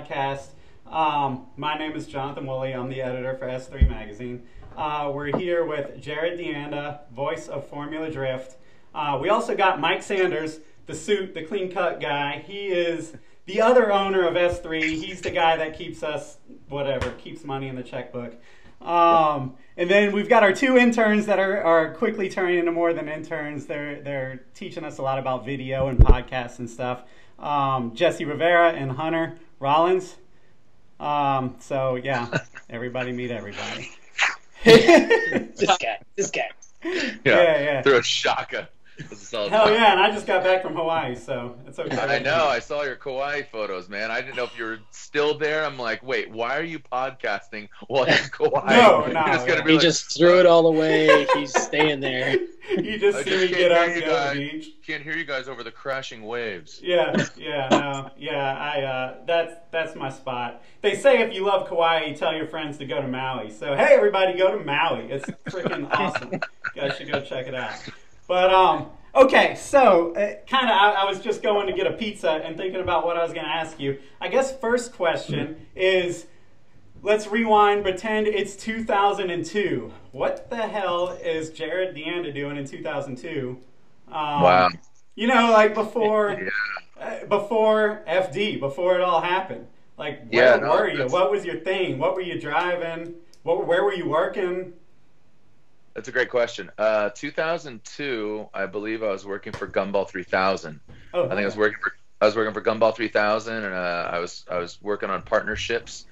podcast. My name is Jonathan Woolley. I'm the editor for S3 Magazine. We're here with Jarod Deanda, voice of Formula Drift. We also got Mike Sanders, the suit, the clean-cut guy. He is the other owner of S3. He's the guy that keeps us, keeps money in the checkbook. And then we've got our two interns that are quickly turning into more than interns. They're teaching us a lot about video and podcasts and stuff. Jesse Rivera and Hunter Rollins. So yeah, everybody meet everybody. This guy. Yeah. Through a shaka. Hell yeah, and I just got back from Hawaii, so it's okay. I know, I saw your Kauai photos, man. I didn't know if you were still there. I'm like, wait, why are you podcasting while in Kauai? No. He just threw it all away. He's staying there. You just see me get up and go to the beach. Can't hear you guys over the crashing waves. That's my spot. They say if you love Kauai, tell your friends to go to Maui. So hey, everybody, go to Maui. It's freaking awesome. You guys should go check it out. But, okay, so I was just going to get a pizza and thinking about what I was going to ask you. I guess first question is, let's rewind, pretend it's 2002. What the hell is Jarod Deanda doing in 2002? Wow. You know, like before FD, before it all happened. Like, where were you? What was your thing? What were you driving? Where were you working? That's a great question. 2002, I believe I was working for Gumball 3000. Oh, I think I was working for Gumball 3000, and I was working on partnerships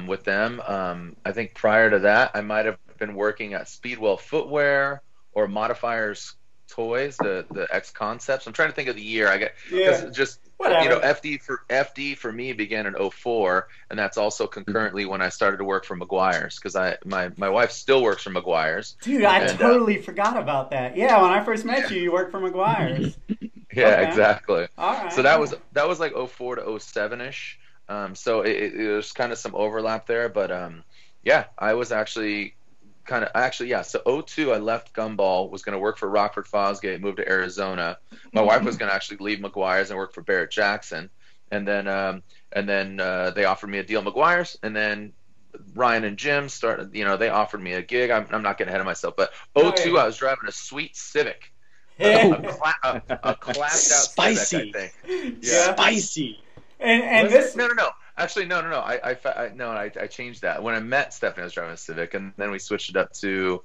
with them. I think prior to that, I might have been working at Speedwell Footwear or Modifiers Toys, the X Concepts. I'm trying to think of the year. Whatever. You know, FD for me began in 2004, and that's also concurrently when I started to work for Meguiar's, because my wife still works for Meguiar's. Dude, I totally forgot about that. Yeah, when I first met you worked for Meguiar's. Yeah, Okay. Exactly. All right. So that was like 2004 to 2007 ish. So it was kind of some overlap there, but I was actually. So 2002, I left Gumball, was going to work for Rockford Fosgate, moved to Arizona. My wife was going to actually leave Meguiar's and work for Barrett Jackson, and then they offered me a deal at Meguiar's, and then Ryan and Jim started. You know, they offered me a gig. I'm not getting ahead of myself, but 2002, I was driving a sweet Civic, a classed out Spicy. Civic, I think. Yeah. Spicy. And this No. Actually, no. I changed that. When I met Stephanie, I was driving a Civic, and then we switched it up to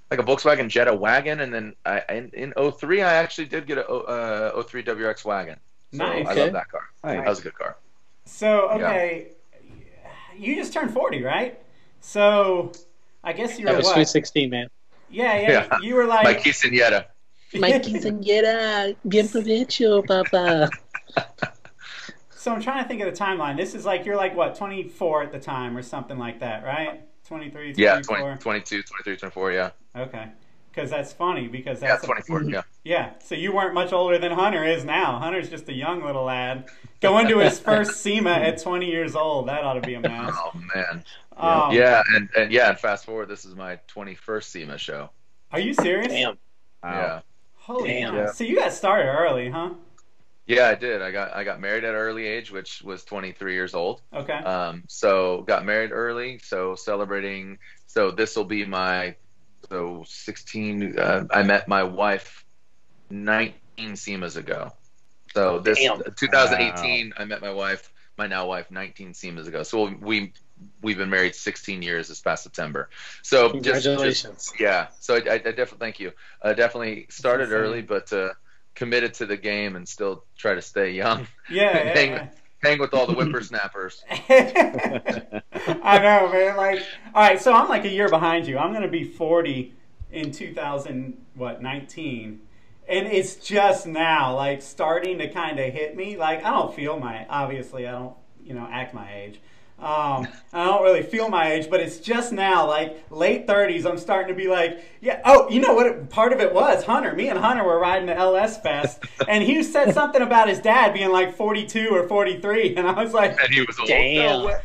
like a Volkswagen Jetta wagon, and then in 2003, I actually did get a 03 WRX wagon. So Nice. I love that car. Nice. That was a good car. So okay, you just turned 40, right? So I guess you were That was what? Sweet 16, man. Yeah. You were like My quinceañera. My quinceañera, bien provecho, papa. So I'm trying to think of the timeline. This is like, you're like, what, 24 at the time or something like that, right? 23, 24? Yeah, 22, 23, 24, yeah. Okay. Because that's funny, because that's... 24, yeah. Yeah, so you weren't much older than Hunter is now. Hunter's just a young little lad. Going to his first SEMA at 20 years old. That ought to be a mess. Oh, man. And fast forward, this is my 21st SEMA show. Are you serious? Damn. Yeah. Holy Damn. cow. So you got started early, huh? Yeah, I did. I got married at an early age, which was 23 years old. Okay. So got married early. So celebrating. So this will be my 16. I met my wife 19 SEMAs ago. So this 2018, I met my wife, my now wife, 19 SEMAs ago. So we've been married 16 years this past September. So Congratulations. So I definitely thank you. I definitely started early, but. Committed to the game and still try to stay young. Yeah. Hang with all the whippersnappers. I know, man. Like, all right, so I'm like a year behind you. I'm going to be 40 in 2019. And it's just now, like, starting to kind of hit me. Like, I don't feel obviously, I don't, act my age. I don't really feel my age, but it's just now, like late 30s, I'm starting to be like, yeah. Oh, you know what? Part of it was Hunter. Me and Hunter were riding the LS Fest, and he said something about his dad being like 42 or 43, and I was like, and he was old. Damn. No,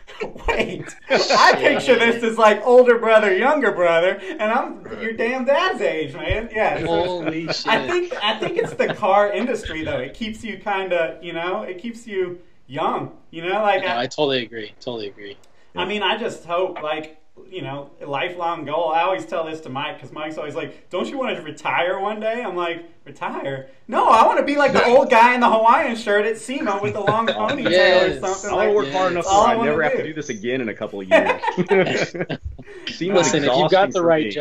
wait. I picture this as like older brother, younger brother, and I'm your damn dad's age, man. Yeah. Holy shit. I think it's the car industry though. It keeps you kind of, it keeps you young. You know, like No, I totally agree. Totally agree. I mean, I just hope, like, you know, a lifelong goal. I always tell this to Mike because Mike's always like, don't you want to retire one day? I'm like, retire? No, I want to be like the old guy in the Hawaiian shirt at SEMA with the long ponytail Yes. or something. I want to work Yes. hard enough All so I I wanna never have do. to do this again in a couple of years. Seems Listen, if you've got exhausting the for right me.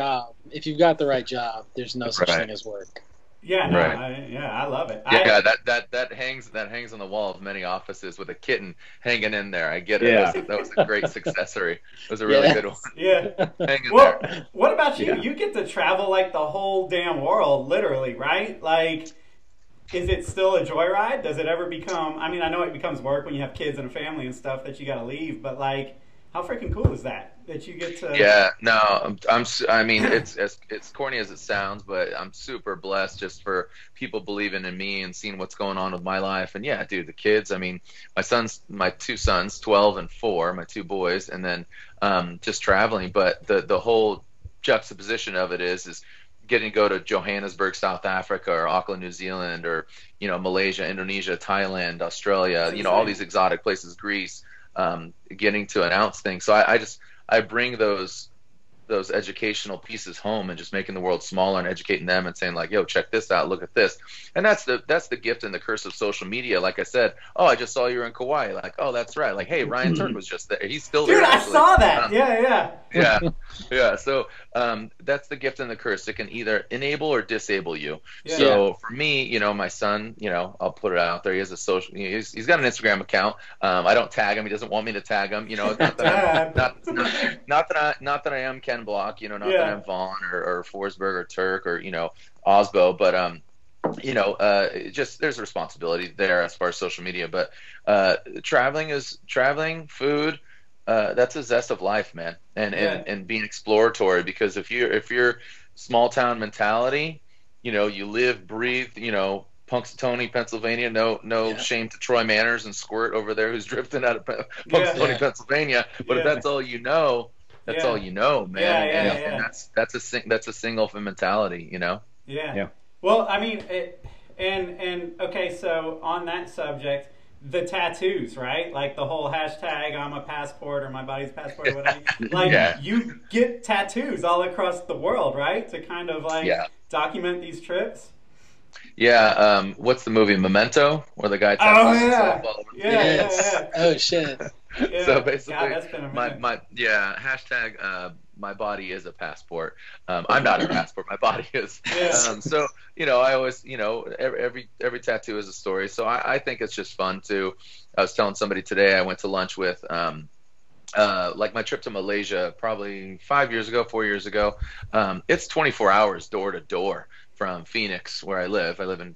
job, there's no such Right. thing as work. Yeah, no, Right. I love it. Yeah, that hangs on the wall of many offices with a kitten hanging in there. I get it. Yeah. That was a great successory. It was a really Yeah. good one. Yeah. Hang in Well, there. what about you? Yeah. You get to travel like the whole damn world, literally, right? Like, is it still a joyride? Does it ever become? I mean, I know it becomes work when you have kids and a family and stuff that you got to leave, but like, how freaking cool is that you get to? Yeah, no, I mean, it's corny as it sounds, but I'm super blessed just for people believing in me and seeing what's going on with my life. And yeah, dude, the kids. I mean, my two sons, 12 and 4, my two boys, and then just traveling. But the whole juxtaposition of it is getting to go to Johannesburg, South Africa, or Auckland, New Zealand, or Malaysia, Indonesia, Thailand, Australia. All these exotic places, Greece. Getting to announce things. So I bring those educational pieces home and just making the world smaller and educating them and saying like, yo, check this out, look at this. And that's the gift and the curse of social media. Like I said, oh, I just saw you were in Kauai. Like, oh, that's right. Like, hey, Ryan Turk was just there. He's still there. Dude, I actually. saw that. Yeah. So that's the gift and the curse. It can either enable or disable you. Yeah. So for me, my son, I'll put it out there. He has a social. He's got an Instagram account. I don't tag him. He doesn't want me to tag him. Not that I am Ken Block. Not that I'm Vaughn or Forsberg or Turk or Osbo, but just there's a responsibility there as far as social media. But traveling, food. That's a zest of life, man, and being exploratory. Because if you're small town mentality, you live, breathe, Punxsutawney, Pennsylvania. No shame to Troy Manners and Squirt over there, who's drifting out of Punxsutawney, Pennsylvania. But if that's all you know, that's all you know, man. And that's a single mentality, Yeah. Well, I mean, and okay, so on that subject. The tattoos, right? Like the whole hashtag I'm a passport or my body's passport or whatever. Like you get tattoos all across the world, right? To kind of like document these trips. Yeah. What's the movie Memento, where the guy tattoos himself all over? Yeah. Oh shit. Yeah. So basically, God, that's been amazing. hashtag my body is a passport. I'm not a passport. My body is. Yeah. So I always every tattoo is a story. So I think it's just fun to. I was telling somebody today I went to lunch with like my trip to Malaysia probably 4 years ago. It's 24 hours door to door from Phoenix, where I live. I live in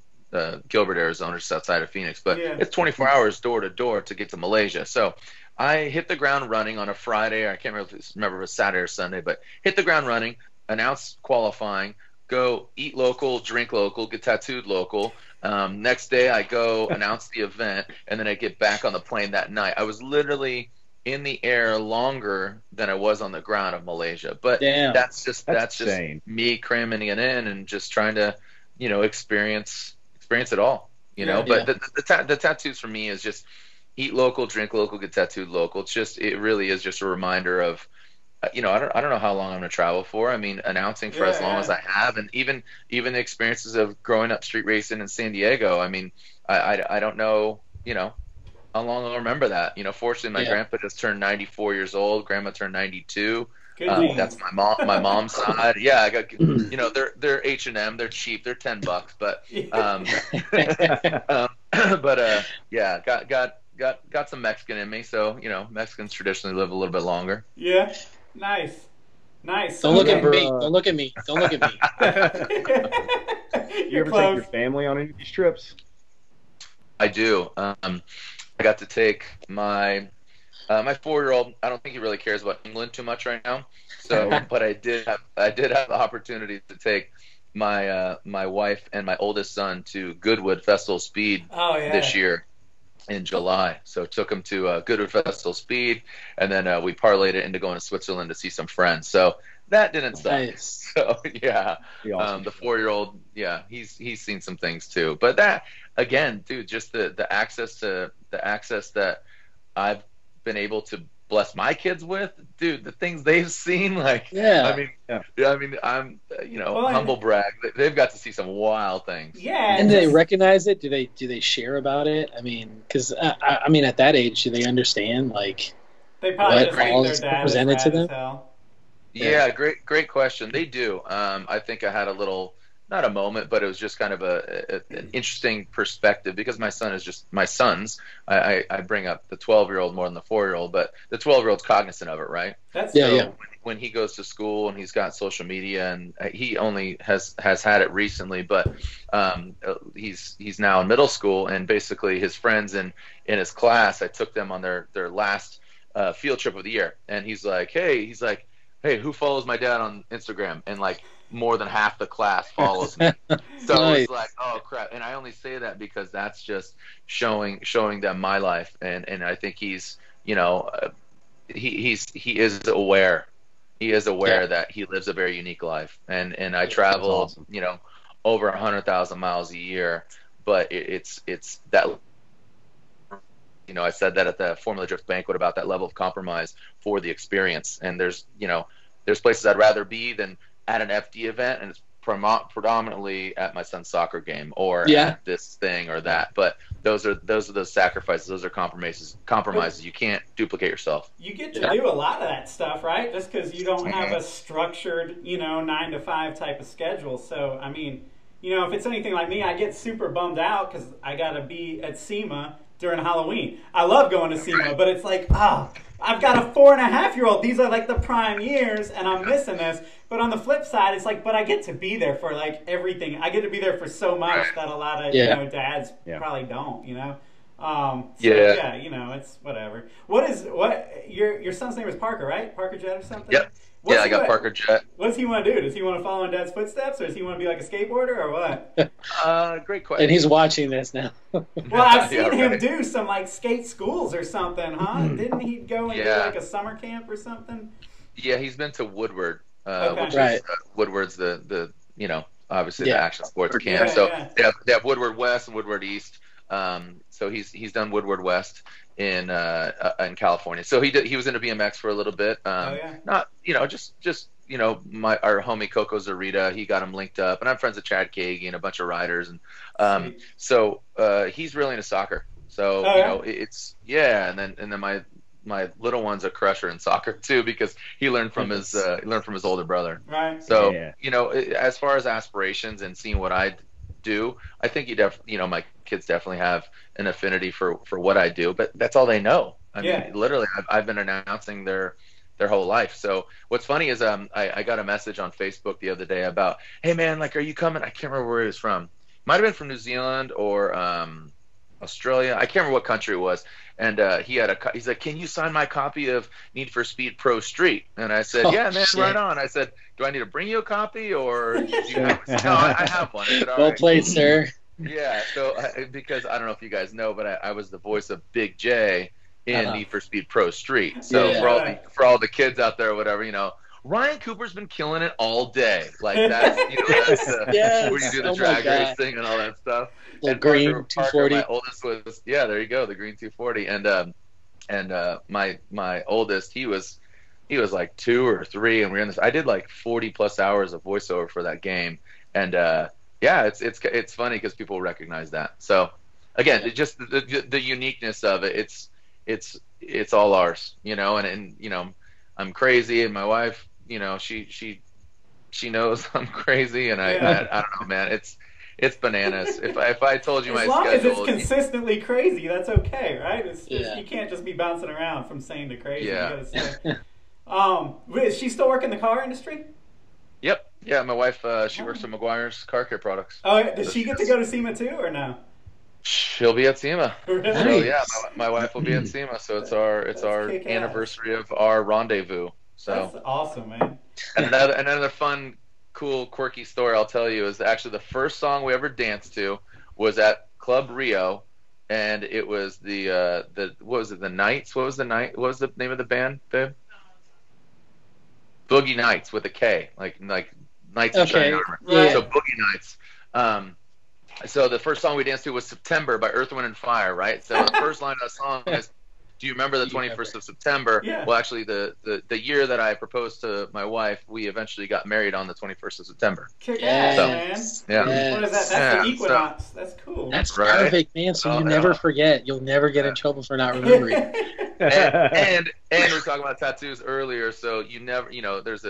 Gilbert, Arizona, just outside of Phoenix. But it's 24 hours door to door to get to Malaysia. So I hit the ground running on a Friday. I can't remember if it was Saturday or Sunday, but hit the ground running, announce qualifying, go eat local, drink local, get tattooed local. Next day I go announce the event, and then I get back on the plane that night. I was literally in the air longer than I was on the ground of Malaysia. But that's just me cramming it in and just trying to, experience it all. But the tattoos for me is just eat local, drink local, get tattooed local. It really is just a reminder of, I don't know how long I'm going to travel for. I mean, announcing for as long as I have, and even the experiences of growing up street racing in San Diego. I mean, I don't know, how long I'll remember that. Fortunately, my grandpa just turned 94 years old. Grandma turned 92. That's my mom's side. Yeah, I got they're H&M, they're cheap, they're $10, but got some Mexican in me, so Mexicans traditionally live a little bit longer. Yeah, nice. Don't look at me. Don't look at me. Don't look at me. You ever take your family on any of these trips? I do. I got to take my 4-year-old. I don't think he really cares about England too much right now. So, but I did have the opportunity to take my wife and my oldest son to Goodwood Festival Speed this year in July. So took him to Goodwood Festival Speed, and then we parlayed it into going to Switzerland to see some friends. So that didn't suck. Nice. So yeah, Awesome. the 4-year-old, yeah, he's seen some things too. But that again, dude, just the access that I've been able to bless my kids with, dude, the things they've seen, like, Yeah. I mean, I'm, humble brag. They've got to see some wild things. Yeah. And do they recognize it? Do they share about it? I mean, because I mean, at that age, do they understand like they probably what just think all their is dad presented is to rad as them? hell. Yeah, great question. They do. I think I had a little, not a moment, but it was just kind of an interesting perspective because my sons. I bring up the 12-year-old more than the 4-year-old, but the 12-year-old's cognizant of it, right? When he goes to school and he's got social media, and he only has had it recently, but he's now in middle school, and basically his friends in his class, I took them on their last field trip of the year, and he's like, hey, who follows my dad on Instagram? And like more than half the class follows me. So Nice. It's like, oh crap. And I only say that because that's just showing them my life. And I think he's, he is aware. He is aware that he lives a very unique life. And I travel, awesome. over 100,000 miles a year, but it's that. I said that at the Formula Drift banquet about that level of compromise for the experience. And there's places I'd rather be than at an FD event, and it's predominantly at my son's soccer game or at this thing or that. But those are those sacrifices. Those are compromises. You can't duplicate yourself. You get to do a lot of that stuff, right? Just because you don't have a structured, 9 to 5 type of schedule. So, I mean, if it's anything like me, I get super bummed out because I got to be at SEMA during Halloween. I love going to SEMA, but it's like, I've got a 4.5-year-old. These are like the prime years, and I'm missing this. But on the flip side, it's like, but I get to be there for like everything. I get to be there for so much that a lot of dads probably don't. It's whatever. What your son's name is Parker, right? Parker Jett or something? Yep. I got Parker Jett. What does he want to do? Does he want to follow in Dad's footsteps, or does he want to be like a skateboarder, or what? Great question. And he's watching this now. Well, I've seen him do some like skate schools or something, huh? Didn't he go and do like a summer camp or something? Yeah, he's been to Woodward, which Right. is Woodward's the obviously the Yeah. action sports Yeah, camp. So yeah. they have Woodward West and Woodward East. So he's done Woodward West in California. So he was into BMX for a little bit. Not just our homie Coco Zarita. He got him linked up, and I'm friends with Chad Kagi and a bunch of riders, and so he's really into soccer. So and then my little one's a crusher in soccer too because he learned from his older brother. Right. So as far as aspirations and seeing what I do, I think my kids definitely have an affinity for what I do, but that's all they know. I mean, literally, I've been announcing their whole life. So what's funny is I got a message on Facebook the other day about, hey man, like, are you coming? I can't remember where he was from. Might have been from New Zealand or Australia. I can't remember what country it was. And he's like, can you sign my copy of Need for Speed Pro Street? And I said, yeah, man, shit. right on. I said, do I need to bring you a copy or do you have one? No, I have one. I said, all Well right. played, sir. Yeah, so because I don't know if you guys know, but I was the voice of Big J in Need for Speed Pro Street. So for all the kids out there or whatever, Ryan Cooper's been killing it all day. Like that's where you do the drag race thing and all that stuff. The and green Parker, 240. my oldest was there you go, the green 240. And my oldest, he was like 2 or 3, and we were in this. I did like 40 plus hours of voiceover for that game, and it's funny because people recognize that. So again, just the uniqueness of it. It's all ours, and I'm crazy, and my wife, she knows I'm crazy, and I don't know, man. It's bananas. If I told you as my long schedule, as it's consistently crazy, that's okay, right? It's just, you can't just be bouncing around from sane to crazy. Yeah. You gotta stay. Is she still work in the car industry? Yep. Yeah, my wife, she works at McGuire's Car Care Products. Oh, does she get to go to SEMA too, or no? She'll be at SEMA. Really? So yeah, my wife will be at SEMA. So it's our kick-ass. anniversary of our rendezvous. So That's awesome, man. and another fun, cool, quirky story I'll tell you is actually the first song we ever danced to was at Club Rio, and it was the what was it, the Knights? What was the name of the band, babe? Boogie Nights with a K, like Knights in Shining Armor. Yeah. So Boogie Nights. So the first song we danced to was September by Earth, Wind, and Fire, right? So the first line of that song is, do you remember the 21st of September? Yeah. Well, actually, the year that I proposed to my wife, we eventually got married on the 21st of September. Kick Yes. ass, man. Yeah. What is that? That's Yeah, the equinox. That's cool. That's Right. perfect, man. So Oh, you never yeah. forget. You'll never get in trouble for not remembering. and we were talking about tattoos earlier, so you never, there's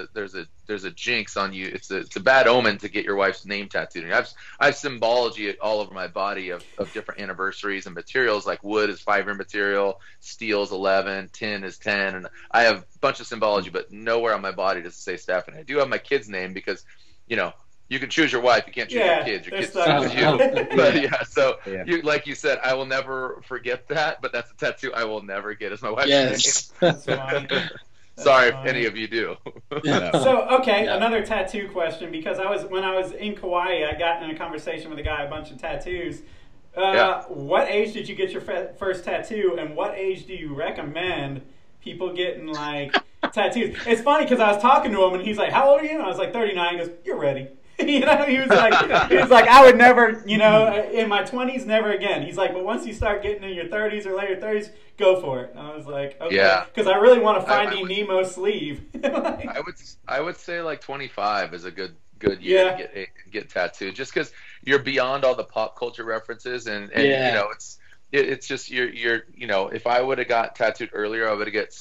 a jinx on you. It's a bad omen to get your wife's name tattooed. And I have symbology all over my body of different anniversaries and materials, like wood is 5-year material, steel is 11, tin is 10, and I have a bunch of symbology, but nowhere on my body does it say Stephanie. I do have my kid's name because, you can choose your wife, you can't choose your kids. Your kids choose you. But yeah, so like you said, I will never forget that. But that's a tattoo I will never get as my wife's Yes. name. That's funny. Sorry if any of you do. So another tattoo question, because when I was in Kauai, I got in a conversation with a guy, a bunch of tattoos. What age did you get your first tattoo, and what age do you recommend people getting like tattoos? It's funny because I was talking to him and he's like, "How old are you?" And I was like, 39. He goes, "You're ready." He was like, "I would never, in my 20s, never again." He's like, "But once you start getting in your 30s or later 30s, go for it." And I was like, "Okay," because I really want to Finding Nemo sleeve. I would say like 25 is a good year to get tattooed, just because you're beyond all the pop culture references, and it's just you're if I would have got tattooed earlier, I would have get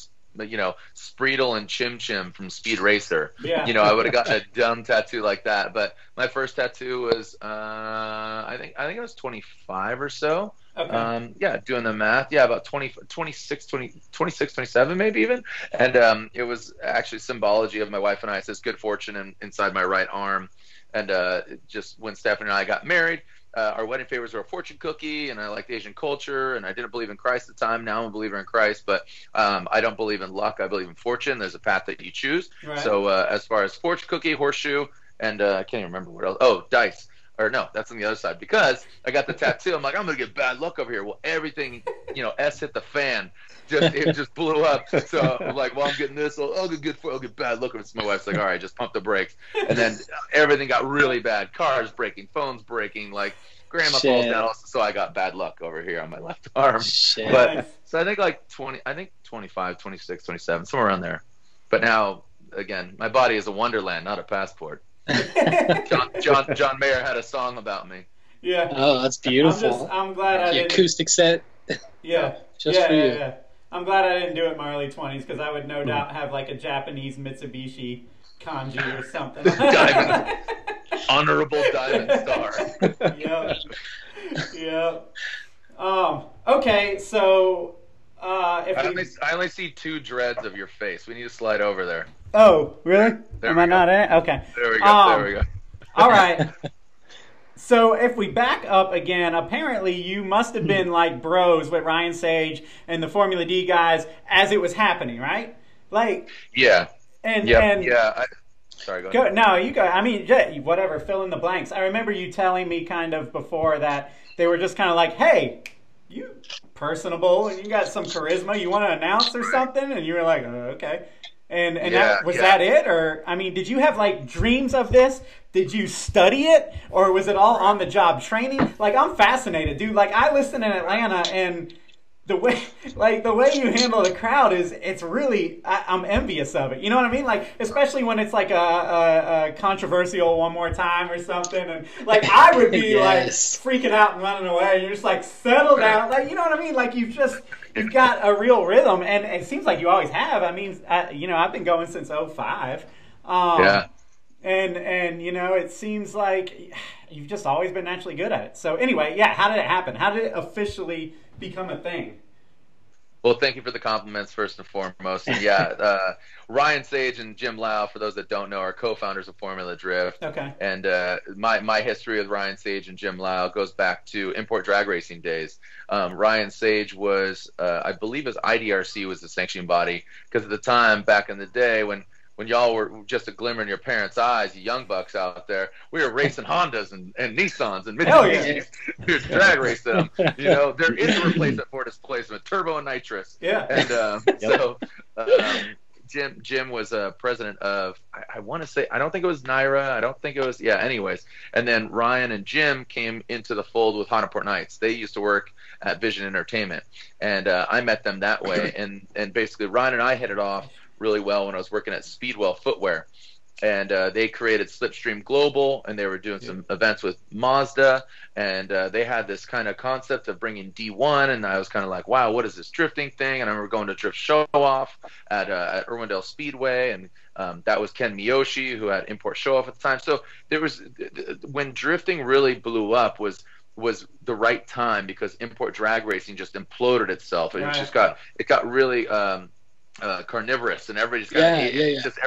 Spreedle and Chim Chim from Speed Racer. Yeah. I would have gotten a dumb tattoo like that. But my first tattoo was I think it was 25 or so. Okay. Doing the math. Yeah, about 26, 27 maybe even. And it was actually symbology of my wife and I. It says good fortune inside my right arm. And just when Stephanie and I got married, our wedding favors were a fortune cookie, and I liked Asian culture, and I didn't believe in Christ at the time. Now I'm a believer in Christ, but I don't believe in luck. I believe in fortune. There's a path that you choose. Right. So as far as fortune cookie, horseshoe, and I can't even remember what else. Oh, dice. Or no, that's on the other side. Because I got the tattoo, I'm like, I'm going to get bad luck over here. Well, everything, S hit the fan. It just blew up. So I'm like, well, I'm getting this. I'll get bad luck. And my wife's like, all right, just pump the brakes. And then everything got really bad. Cars breaking, phones breaking, like grandma falls down. So I got bad luck over here on my left arm. Shit. But so I think like 25, 26, 27, somewhere around there. But now, again, my body is a wonderland, not a passport. John Mayer had a song about me. Yeah. Oh, that's beautiful. I'm glad I the didn't. acoustic set. Yeah. Just for you. Yeah. I'm glad I didn't do it in my early 20s, because I would no doubt have like a Japanese Mitsubishi kanji or something. Diamond. Honorable diamond star. Yep. Okay, so I only see 2 dreads of your face. We need to slide over there. Oh, really? There Am we I go. not in it? Okay. There we go. All right. So if we back up again, apparently you must have been like bros with Ryan Sage and the Formula D guys as it was happening, right? Like Yeah. Sorry, go ahead. No, you go. I mean, whatever. Fill in the blanks. I remember you telling me kind of before that they were just kind of like, "Hey, you personable and you got some charisma. You want to announce or something?" And you were like, "Okay." And was that it? Or, I mean, did you have like dreams of this? Did you study it? Or was it all on the job training? Like, I'm fascinated, dude. Like, I listen in Atlanta, and the way you handle the crowd it's really, I'm envious of it. You know what I mean? Like, especially when it's like a controversial one more time or something. And like, I would be like freaking out and running away. You're just like, settle down. Like, you know what I mean? Like, you've got a real rhythm, and it seems like you always have. I mean, I've been going since 2005. And it seems like you've just always been naturally good at it. So anyway, how did it happen? How did it officially become a thing? Well, thank you for the compliments first and foremost. And Ryan Sage and Jim Lyle, for those that don't know, are co-founders of Formula Drift. Okay. And my history with Ryan Sage and Jim Lyle goes back to import drag racing days. Ryan Sage was, I believe his IDRC was the sanctioning body, because at the time, back in the day, when y'all were just a glimmer in your parents' eyes, you young bucks out there, we were racing Hondas and Nissans and Mitsubishis. We were drag racing them. There is a replacement for displacement, turbo and nitrous. Yeah. And Jim was president of, I want to say, I don't think it was Naira. I don't think it was, yeah, anyways. And then Ryan and Jim came into the fold with Haunted Nights. They used to work at Vision Entertainment. And I met them that way. And basically Ryan and I hit it off really well when I was working at Speedwell Footwear. And they created Slipstream Global, and they were doing some events with Mazda, and they had this kind of concept of bringing D1, and I was kind of like, wow, what is this drifting thing? And I remember going to Drift Show Off at Irwindale Speedway, and that was Ken Miyoshi, who had Import Show Off at the time. So there was, when drifting really blew up was the right time, because import drag racing just imploded itself. It just got really carnivorous, and everybody just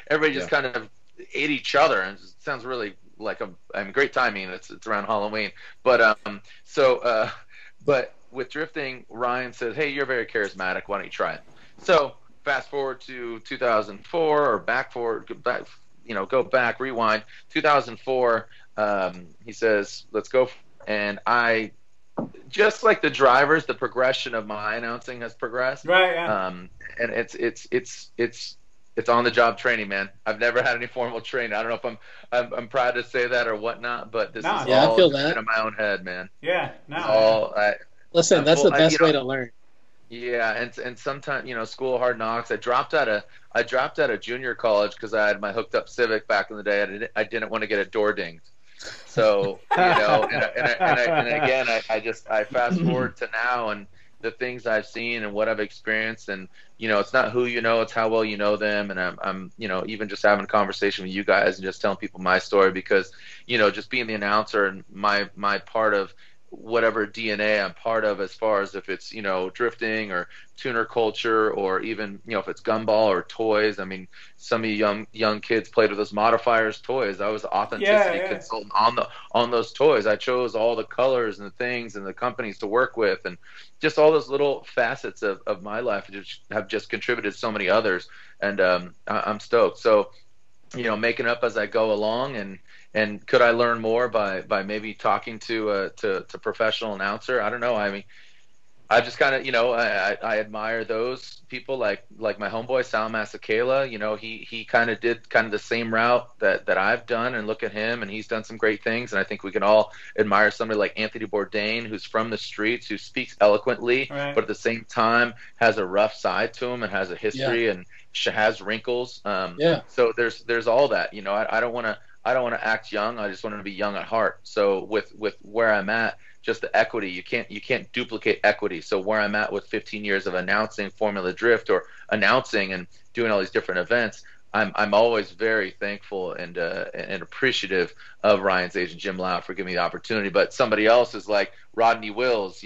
everybody just kind of ate each other, and it sounds really like great timing. It's around Halloween, but but with drifting, Ryan says, hey, you're very charismatic, why don't you try it? So fast forward to 2004, or go back, rewind 2004. He says, let's go, and I, just like the drivers, the progression of my announcing has progressed. Right. Yeah. And it's on the job training, man. I've never had any formal training. I don't know if I'm proud to say that or whatnot, but this is all I feel that in my own head, man. Yeah. No. Listen, that's the best way to learn. Yeah, and sometimes, school of hard knocks. I dropped out of junior college because I had my hooked up Civic back in the day. I didn't want to get it door dinged. So, and again, I fast forward to now, and the things I've seen and what I've experienced, and it's not who you know, it's how well you know them. And I'm even just having a conversation with you guys and just telling people my story, because just being the announcer and my part of whatever DNA I'm part of, as far as if it's drifting or tuner culture, or even if it's gumball or toys. I mean, some of you young kids played with those modifiers toys. I was the authenticity consultant on those toys. I chose all the colors and the things and the companies to work with, and just all those little facets of my life have just contributed to so many others, and I'm stoked. So making up as I go along, and could I learn more by maybe talking to professional announcer? I don't know. I mean, I just kind of, I admire those people like my homeboy Sal Masakela. He kind of did the same route that I've done, and look at him, and he's done some great things. And I think we can all admire somebody like Anthony Bourdain, who's from the streets, who speaks eloquently, right, but at the same time has a rough side to him and has a history and has wrinkles. So there's all that. I don't want to act young. I just want to be young at heart. So with where I'm at, just the equity, you can't duplicate equity. So where I'm at with 15 years of announcing Formula Drift, or announcing and doing all these different events, I'm always very thankful and appreciative of Ryan's agent Jim Lyle for giving me the opportunity. But somebody else is like Rodney Wills,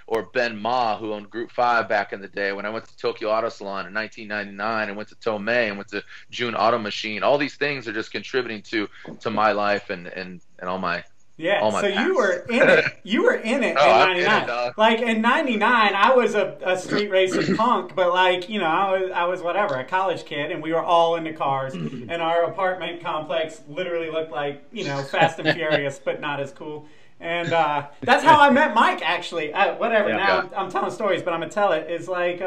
or Ben Ma, who owned Group 5 back in the day. When I went to Tokyo Auto Salon in 1999, and went to Tomei, and went to June Auto Machine, all these things are just contributing to my life and all my. Yeah, so you were in it. You were in it in '99. Like in '99, I was a street racing punk, but I was whatever, a college kid, and we were all into cars, and our apartment complex literally looked like Fast and Furious, but not as cool. And that's how I met Mike, actually. Now I'm telling stories, but I'm gonna tell it. It's like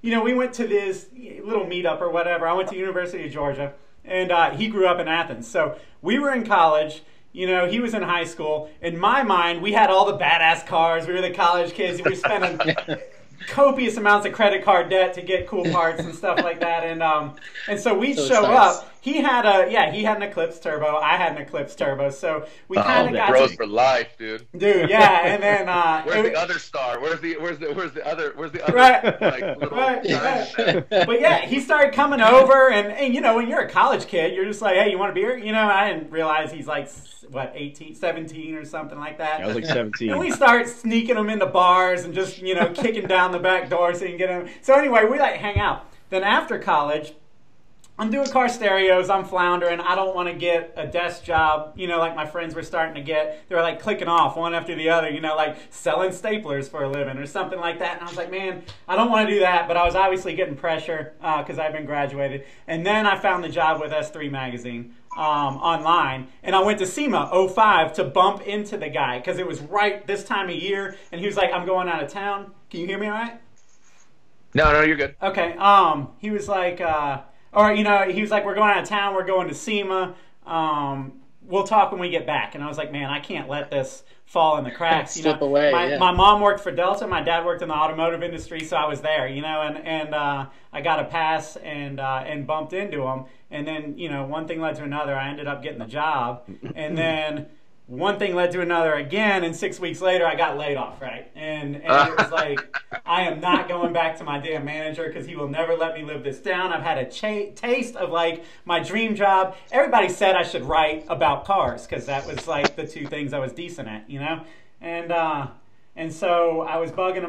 we went to this little meetup or whatever. I went to University of Georgia, and he grew up in Athens, so we were in college. He was in high school. In my mind, we had all the badass cars. We were the college kids. We were spending copious amounts of credit card debt to get cool parts and stuff like that. And so we show up. He had an Eclipse Turbo. I had an Eclipse Turbo. So we kind of got bros for life, dude. Dude, yeah. And then where's the other star? Where's the other? Right. Right. But yeah, he started coming over, and when you're a college kid, you're just like, hey, you want a beer? I didn't realize he's like 18, 17 or something like that. I was like 17. And we start sneaking him into bars and just kicking down the back door so you can get him. So anyway, we hang out. Then after college, I'm doing car stereos, I'm floundering, I don't want to get a desk job, like my friends were starting to get. They were like clicking off one after the other, like selling staplers for a living or something like that. And I was like, man, I don't want to do that, but I was obviously getting pressure because I've been graduated. And then I found the job with S3 Magazine online, and I went to SEMA 05 to bump into the guy because it was right this time of year, and he was like, I'm going out of town. Can you hear me all right? No, no, you're good. Okay. He was like, or he was like, we're going out of town. We're going to SEMA. We'll talk when we get back. And I was like, man, I can't let this fall in the cracks. Slip away. My mom worked for Delta. My dad worked in the automotive industry, so I was there. And I got a pass and bumped into him. And then one thing led to another. I ended up getting the job, and then one thing led to another again, and 6 weeks later I got laid off, right? And it was like, I am not going back to my damn manager because he will never let me live this down. I've had a taste of like my dream job. Everybody said I should write about cars because that was like the two things I was decent at, And so I was bugging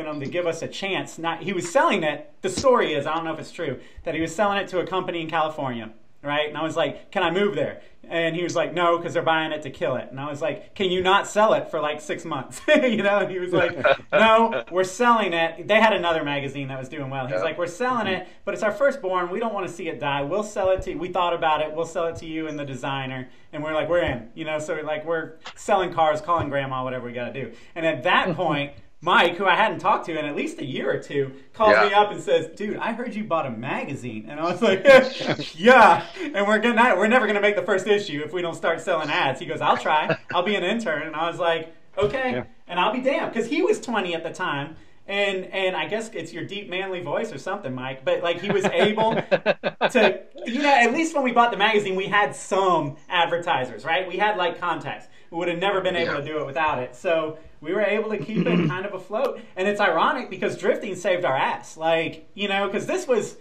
him to give us a chance. He was selling it. The story is, I don't know if it's true, that he was selling it to a company in California, right? And I was like, can I move there? And he was like, no, because they're buying it to kill it. And I was like, can you not sell it for like 6 months? And he was like, no, we're selling it. They had another magazine that was doing well. He was like, we're selling it, but it's our firstborn. We don't want to see it die. We'll sell it to you. We thought about it. We'll sell it to you and the designer. And we're like, we're in. So we're selling cars, calling grandma, whatever we got to do. And at that point, Mike, who I hadn't talked to in at least a year or two, calls me up and says, dude, I heard you bought a magazine. And I was like, yeah, and we're never going to make the first issue if we don't start selling ads. He goes, I'll try. I'll be an intern. And I was like, okay, and I'll be damned. Because he was 20 at the time. And I guess it's your deep manly voice or something, Mike. But like he was able to, at least when we bought the magazine, we had some advertisers, right? We had like contacts. We would have never been able to do it without it. So we were able to keep it kind of afloat. And it's ironic because drifting saved our ass. Because this was,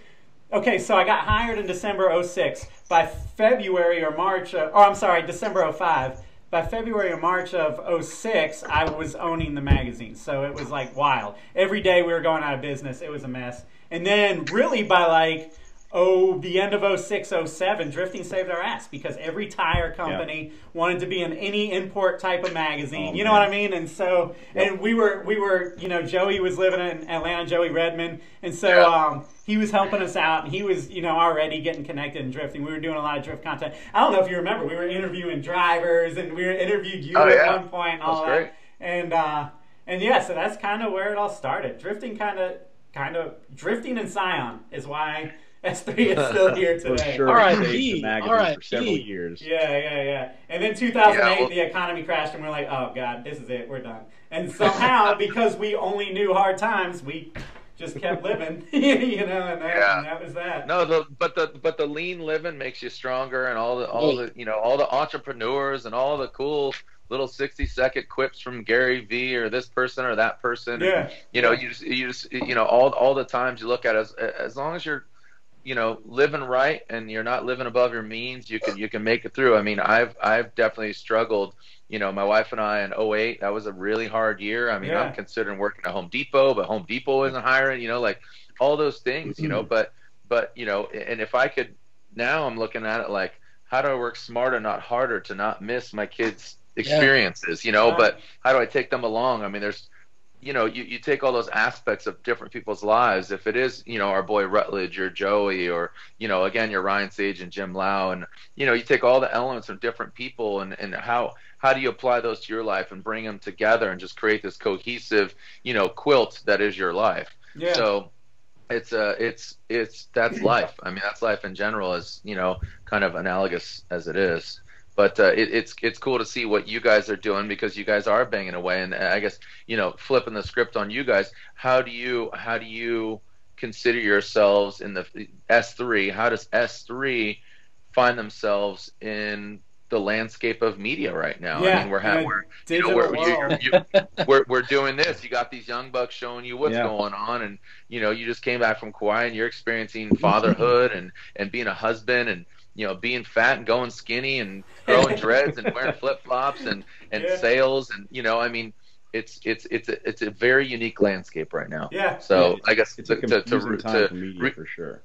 okay, so I got hired in December 06. By February or March, December 05. By February or March of 06, I was owning the magazine. So it was like wild. Every day we were going out of business. It was a mess. And then really by the end of 06, 07, drifting saved our ass because every tire company wanted to be in any import type of magazine. You know what I mean? And so, and we were, Joey was living in Atlanta, Joey Redmond. And so he was helping us out, and he was, already getting connected in drifting. We were doing a lot of drift content. I don't know if you remember, we were interviewing drivers, and we interviewed you at one point and all that. Great. And yeah, so that's kind of where it all started. Drifting drifting in Scion is why S3 is still here today. For sure. R.I.P. For several years. Yeah. And then 2008, the economy crashed, and we're like, oh, God, this is it. We're done. And somehow, because we only knew hard times, we just kept living, and that was that. No, but the lean living makes you stronger, and all the entrepreneurs and all the cool little 60-second quips from Gary V or this person or that person. Yeah. And, you just all the times you look at it, as long as you're living right and you're not living above your means, you can make it through. I mean, I've definitely struggled. My wife and I in 08, that was a really hard year. I mean, I'm considering working at Home Depot, but Home Depot isn't hiring, like all those things, but and if I could, now I'm looking at it like, how do I work smarter, not harder, to not miss my kids' experiences, but how do I take them along? I mean, there's, you take all those aspects of different people's lives. If it is, our boy Rutledge or Joey or, again, your Ryan Sage and Jim Lau, and, you take all the elements from different people and how do you apply those to your life and bring them together and just create this cohesive, quilt that is your life. Yeah. So that's life. I mean, that's life in general, as, kind of analogous as it is. But it's cool to see what you guys are doing, because you guys are banging away. And I guess, flipping the script on you guys, how do you consider yourselves in the S3? How does S3 find themselves in the landscape of media right now? Yeah, I mean, we're doing this. You got these young bucks showing you what's going on, and you just came back from Kauai and you're experiencing fatherhood and being a husband and being fat and going skinny and growing dreads and wearing flip flops and sales, and I mean, it's a very unique landscape right now. Yeah. So I guess it's a confusing time for media for sure.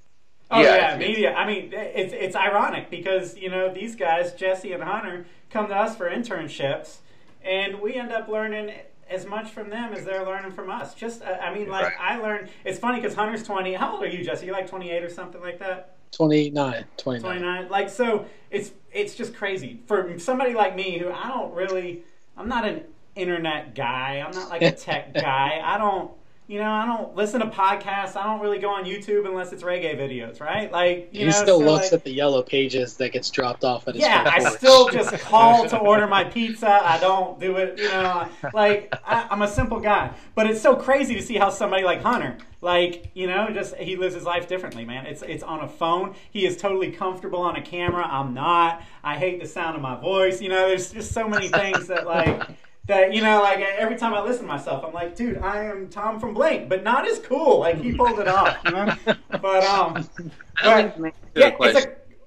Oh yeah, media. I mean, it's ironic because these guys, Jesse and Hunter, come to us for internships, and we end up learning as much from them as they're learning from us. I learned. It's funny because Hunter's 20. How old are you, Jesse? You're like 28 or something like that. 29. So it's just crazy for somebody like me who I'm not an internet guy. I'm not like a tech guy. I don't listen to podcasts. I don't really go on YouTube unless it's reggae videos, right? Like, he still looks at the yellow pages that gets dropped off at his Yeah, I still just call to order my pizza. I don't do it, like, I'm a simple guy. But it's so crazy to see how somebody like Hunter, like, just he lives his life differently, man. It's on a phone. He is totally comfortable on a camera. I'm not. I hate the sound of my voice. There's just so many things that, like, like every time I listen to myself, I'm like, dude, I am Tom from Blink, but not as cool. Like, he pulled it off, But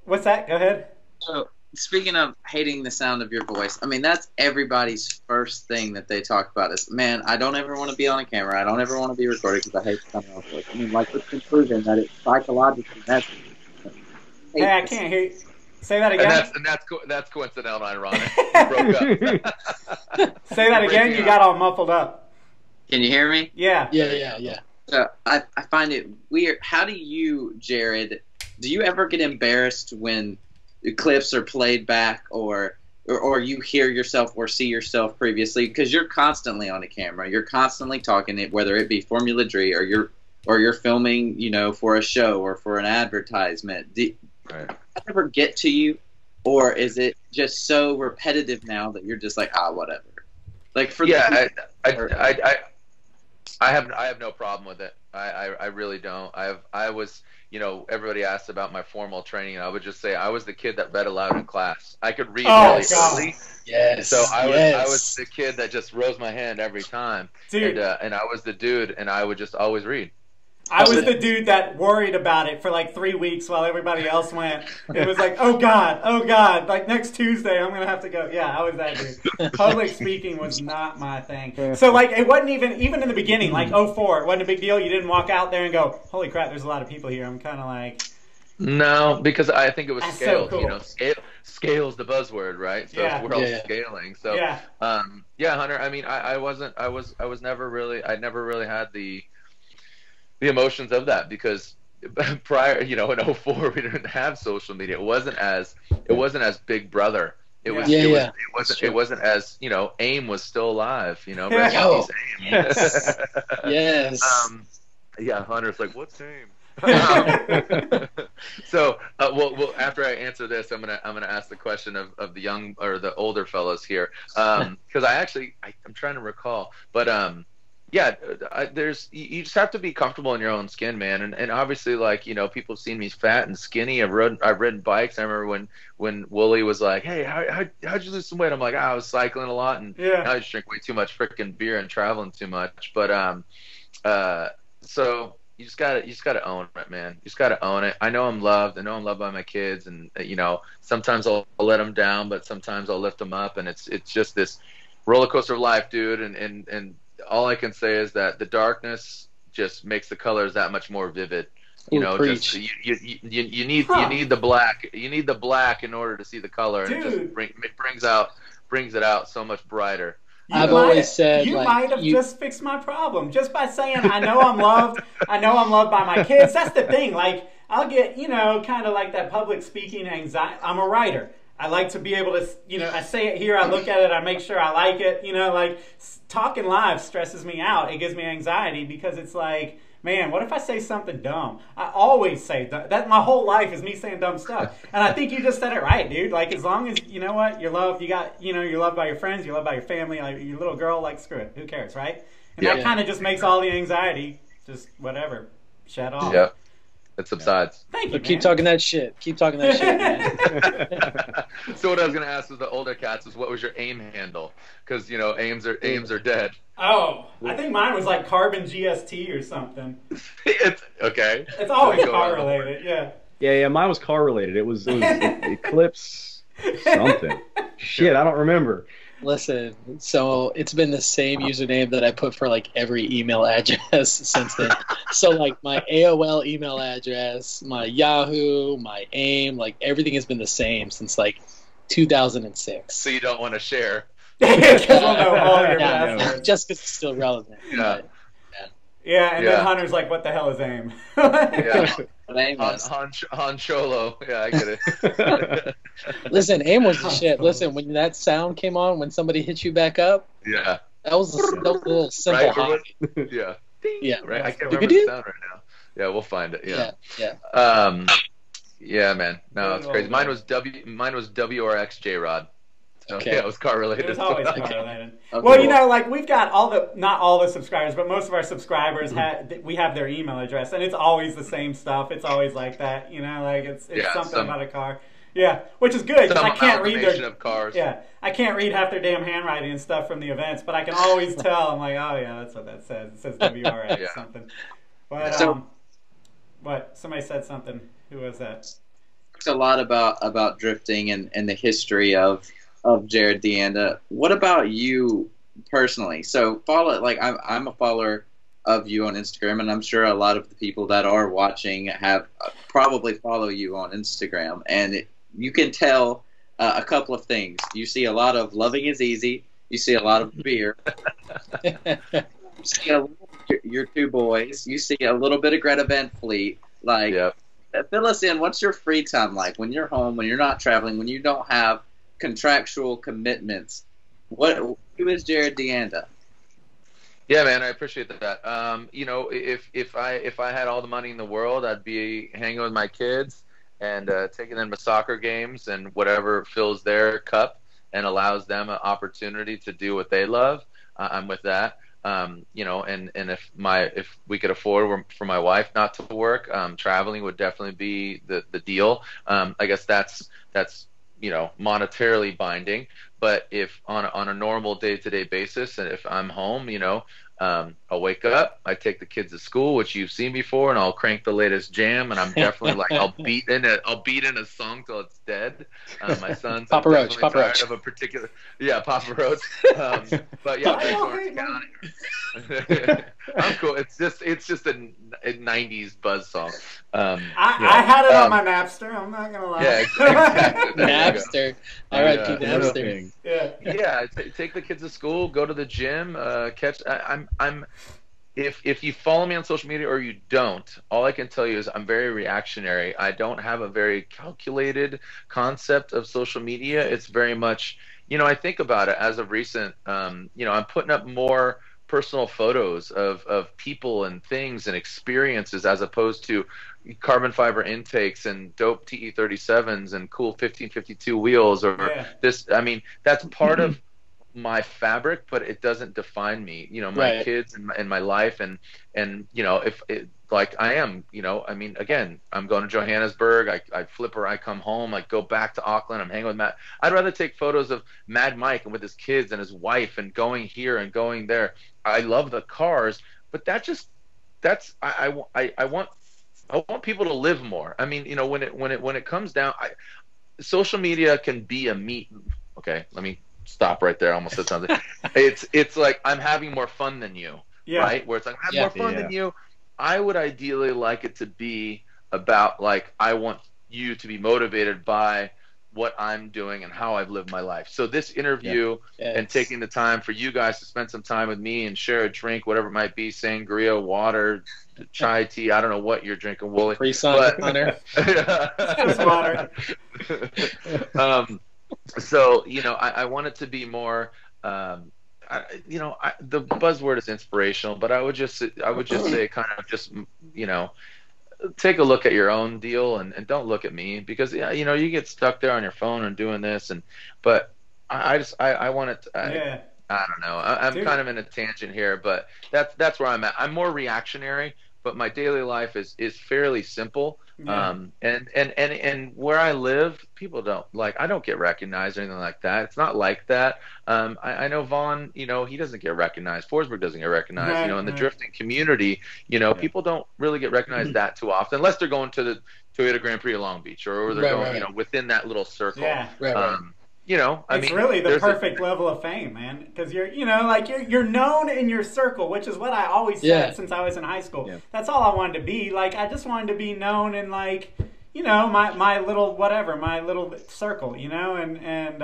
what's that? Go ahead. So, speaking of hating the sound of your voice, I mean, that's everybody's first thing that they talk about is, man, I don't ever want to be on a camera. I don't ever want to be recorded because I hate the sound of my voice. I mean, like, it's been proven that it's psychologically necessary. Hey, I can't hear you. Say that again. And that's coincidental and ironic. You broke up. Say that again. You got all muffled up. Can you hear me? Yeah. Yeah. So I find it weird. How do you, Jarod, do you ever get embarrassed when clips are played back or you hear yourself or see yourself previously? Because you're constantly on a camera. You're constantly talking, whether it be Formula Dre or you're filming, for a show or for an advertisement. Right. Does that ever get to you, or is it just so repetitive now that you're just like, whatever? Like for I have no problem with it. I really don't. I was, everybody asked about my formal training, and I would just say I was the kid that read aloud in class. I could read really early. Yes. So I was the kid that just rose my hand every time. Dude. And I was the dude, and I would just always read. I was the dude that worried about it for like 3 weeks while everybody else went. It was like, oh God, like next Tuesday I'm gonna have to go. Yeah, I was that dude. Public speaking was not my thing. So like it wasn't even in the beginning, like 04, it wasn't a big deal. You didn't walk out there and go, holy crap, there's a lot of people here. I'm kind of like. No, because I think it was scaled. So cool. Scale's the buzzword, right? So we're all scaling. So Hunter. I mean, I never really had the emotions of that, because prior, in 04 we didn't have social media. It wasn't as Big Brother. It wasn't as, AIM was still alive, rest in peace, AIM. Yes. Hunter's like, what's AIM? So well after I answer this, I'm gonna ask the question of the young or the older fellows here, because I'm trying to recall, but you just have to be comfortable in your own skin, man. And obviously, like, people have seen me fat and skinny. I've ridden bikes. I remember when Wooly was like, hey, how'd you lose some weight? I'm like, I was cycling a lot, and I just drink way too much freaking beer and traveling too much. But so you just gotta own it, man. You just gotta own it. I know I'm loved. I know I'm loved by my kids, and sometimes I'll let them down, but sometimes I'll lift them up, and it's just this roller coaster of life, dude. And all I can say is that the darkness just makes the colors that much more vivid. You need the black. You need the black in order to see the color, and it just brings it out so much brighter. I've always said you might have just fixed my problem just by saying I know I'm loved. I know I'm loved by my kids. That's the thing. Like, I'll get kind of like that public speaking anxiety. I'm a writer. I like to be able to, I say it here, I look at it, I make sure I like it, like talking live stresses me out. It gives me anxiety because it's like, man, what if I say something dumb? I always say that. My whole life is me saying dumb stuff. And I think you just said it right, dude. Like, as long as, you're loved, you're loved by your friends, you're loved by your family, like your little girl, like, screw it, who cares, right? And that kind of just makes all the anxiety, just whatever, shut off. Yeah. It subsides. Thank you, keep talking that shit. Keep talking that shit, man. So what I was going to ask with the older cats is, what was your AIM handle? Because, AIMs are dead. Oh, I think mine was like Carbon GST or something. It's okay. It's always car related, yeah. Yeah, mine was car related. It was Eclipse something. Shit, I don't remember. Listen, so it's been the same username that I put for like every email address since then. So like my AOL email address, my Yahoo, my AIM, like everything has been the same since like 2006. So you don't want to share. Because we'll know all your passwords. Just because it's still relevant. Yeah. And then Hunter's like, what the hell is AIM? Han Cholo. Yeah, I get it. Listen, AIM was the shit. Listen, when that sound came on, when somebody hit you back up, that was a little simple hobby. Yeah. Ding, Yeah. right. I can't You remember could the do. sound right now. Yeah, we'll find it. Yeah. Yeah. Yeah. Yeah, man. No, Good it's crazy. old Mine days. was WRX J Rod. So Okay. yeah, it was car It related. was always Okay. car related. Okay. Well, you know, like we've got not all the subscribers, but most of our subscribers we have their email address, and it's always the same stuff. It's always like that, you know, like it's Yeah, something about a car. Yeah, which is good because Some I can't read amalgamation their of cars. yeah, I can't read half their damn handwriting and stuff from the events, but I can always tell. I'm like, oh yeah, that's what that says. It says WRX Yeah. something. But So- what? Somebody said something. Who was that? Talks a lot about drifting and the history of Jarod Deanda. What about you personally? So follow, like I'm a follower of you on Instagram, and I'm sure a lot of the people that are watching have probably follow you on Instagram, and you can tell a couple of things. You see a lot of loving is easy. You see a lot of beer. You see a little, your two boys. You see a little bit of Greta Van Fleet. Like, Yep. fill us in. What's your free time like when you're home, when you're not traveling, when you don't have contractual commitments? Who is Jarod Deanda? Yeah, man, I appreciate that. You know, if I had all the money in the world, I'd be hanging with my kids and taking them to soccer games and whatever fills their cup and allows them an opportunity to do what they love. I'm with that. You know, and if we could afford for my wife not to work, traveling would definitely be the deal. I guess that's you know, monetarily binding. But if on a normal day-to-day basis, and if I'm home, you know, I'll wake up, I take the kids to school, which you've seen before, and I'll crank the latest jam, and I'm definitely like I'll beat in a song till it's dead. My son's Papa Roach, definitely Papa tired Roach. of a particular Papa Roach. But yeah, Big Orange County. I'm cool. It's just a 90s buzz song. I had it on my Napster. I'm not gonna lie. Yeah, exactly. Napster. All right, Yeah. Napster. Yeah. Yeah, take the kids to school, go to the gym, catch. If you follow me on social media or you don't, all I can tell you is I'm very reactionary. I don't have a very calculated concept of social media. It's very much, you know, I think about it as of recent. You know, I'm putting up more personal photos of people and things and experiences as opposed to carbon fiber intakes and dope TE37s and cool 1552 wheels or this. I mean, that's part of my fabric, but it doesn't define me. You know, my kids and my life and you know, if it, like I am, you know, I mean, again, I'm going to Johannesburg. I flipper. I come home. I go back to Auckland. I'm hanging with Matt. I'd rather take photos of Mad Mike and with his kids and his wife and going here and going there. I love the cars, but I want people to live more. I mean, you know, when it comes down, social media can be a meet. Okay, let me stop right there. I almost said something. It's like I'm having more fun than you, right? Where it's like I have more fun than you. I would ideally like it to be about like I want you to be motivated by what I'm doing and how I've lived my life. So this interview and taking the time for you guys to spend some time with me and share a drink, whatever it might be, sangria, water, chai tea, I don't know what you're drinking, Wooly. Free sun, Hunter. Just water. So, you know, I want it to be more, you know, the buzzword is inspirational, but I would just say kind of just, you know, take a look at your own deal and don't look at me because, you know, you get stuck there on your phone and doing this. But I want it. I don't know. I'm kind of in a tangent here, but that's where I'm at. I'm more reactionary, but my daily life is fairly simple. And where I live, people don't I don't get recognized or anything like that. It's not like that. I know Vaughn, you know, he doesn't get recognized. Forsberg doesn't get recognized. You know, in the drifting community, you know, people don't really get recognized that too often, unless they're going to the Toyota Grand Prix of Long Beach or they're going, you know, within that little circle. You know, it's really the perfect level of fame, man. Because you know, like you're known in your circle, which is what I always said since I was in high school. That's all I wanted to be. Like I just wanted to be known in like, you know, my little whatever, my little circle, you know, and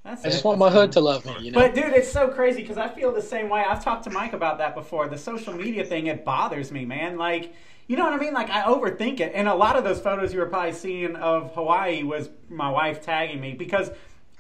that's I just want my hood to love me, you know. But dude, it's so crazy because I feel the same way. I've talked to Mike about that before. The social media thing, it bothers me, man. Like. You know what I mean? Like, I overthink it. And a lot of those photos you were probably seeing of Hawaii was my wife tagging me because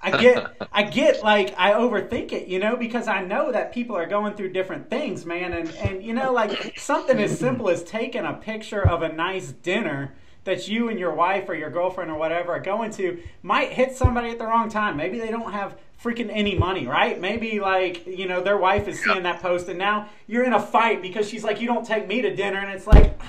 like, I overthink it, because I know that people are going through different things, man. And like something as simple as taking a picture of a nice dinner that you and your wife or your girlfriend or whatever are going to might hit somebody at the wrong time. Maybe they don't have freaking any money, right? Maybe like, their wife is seeing that post and now you're in a fight because she's like, you don't take me to dinner. And it's like,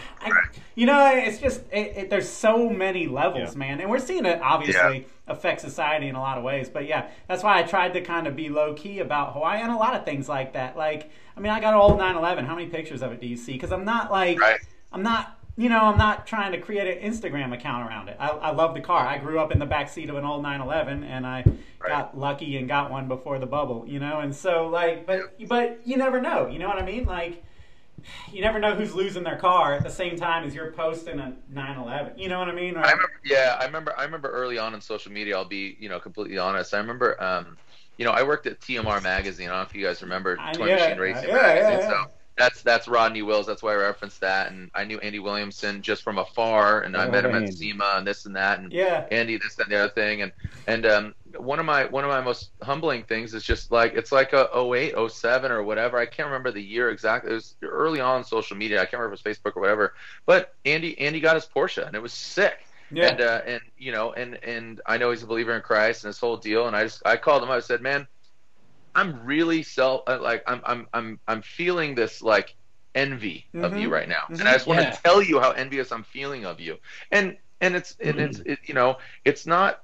it's just, there's so many levels, man. And we're seeing it obviously affect society in a lot of ways. But yeah, that's why I tried to kind of be low key about Hawaii and a lot of things like that. Like, I mean, I got an old 911. How many pictures of it do you see? Because I'm not like, I'm not trying to create an Instagram account around it. I love the car. I grew up in the back seat of an old 911, and I got lucky and got one before the bubble, And so, like, but you never know. You know what I mean? Like, you never know who's losing their car at the same time as you're posting a 911. You know what I mean? Or, I remember early on in social media. I'll be, completely honest. I remember, I worked at TMR magazine. I don't know if you guys remember Toy Machine Racing magazine. So. That's Rodney Wills. That's why I referenced that. And I knew Andy Williamson just from afar, and I met him at SEMA and this and that, and Andy this and the other thing. And one of my most humbling things is just like it's like a 08, 07 or whatever. I can't remember the year exactly. It was early on social media. I can't remember if it was Facebook or whatever. But Andy got his Porsche, and it was sick. Yeah. And I know he's a believer in Christ and his whole deal. And I called him. I said, man, I'm really I'm feeling this like envy of you right now, and I just want to tell you how envious I'm feeling of you. And it's not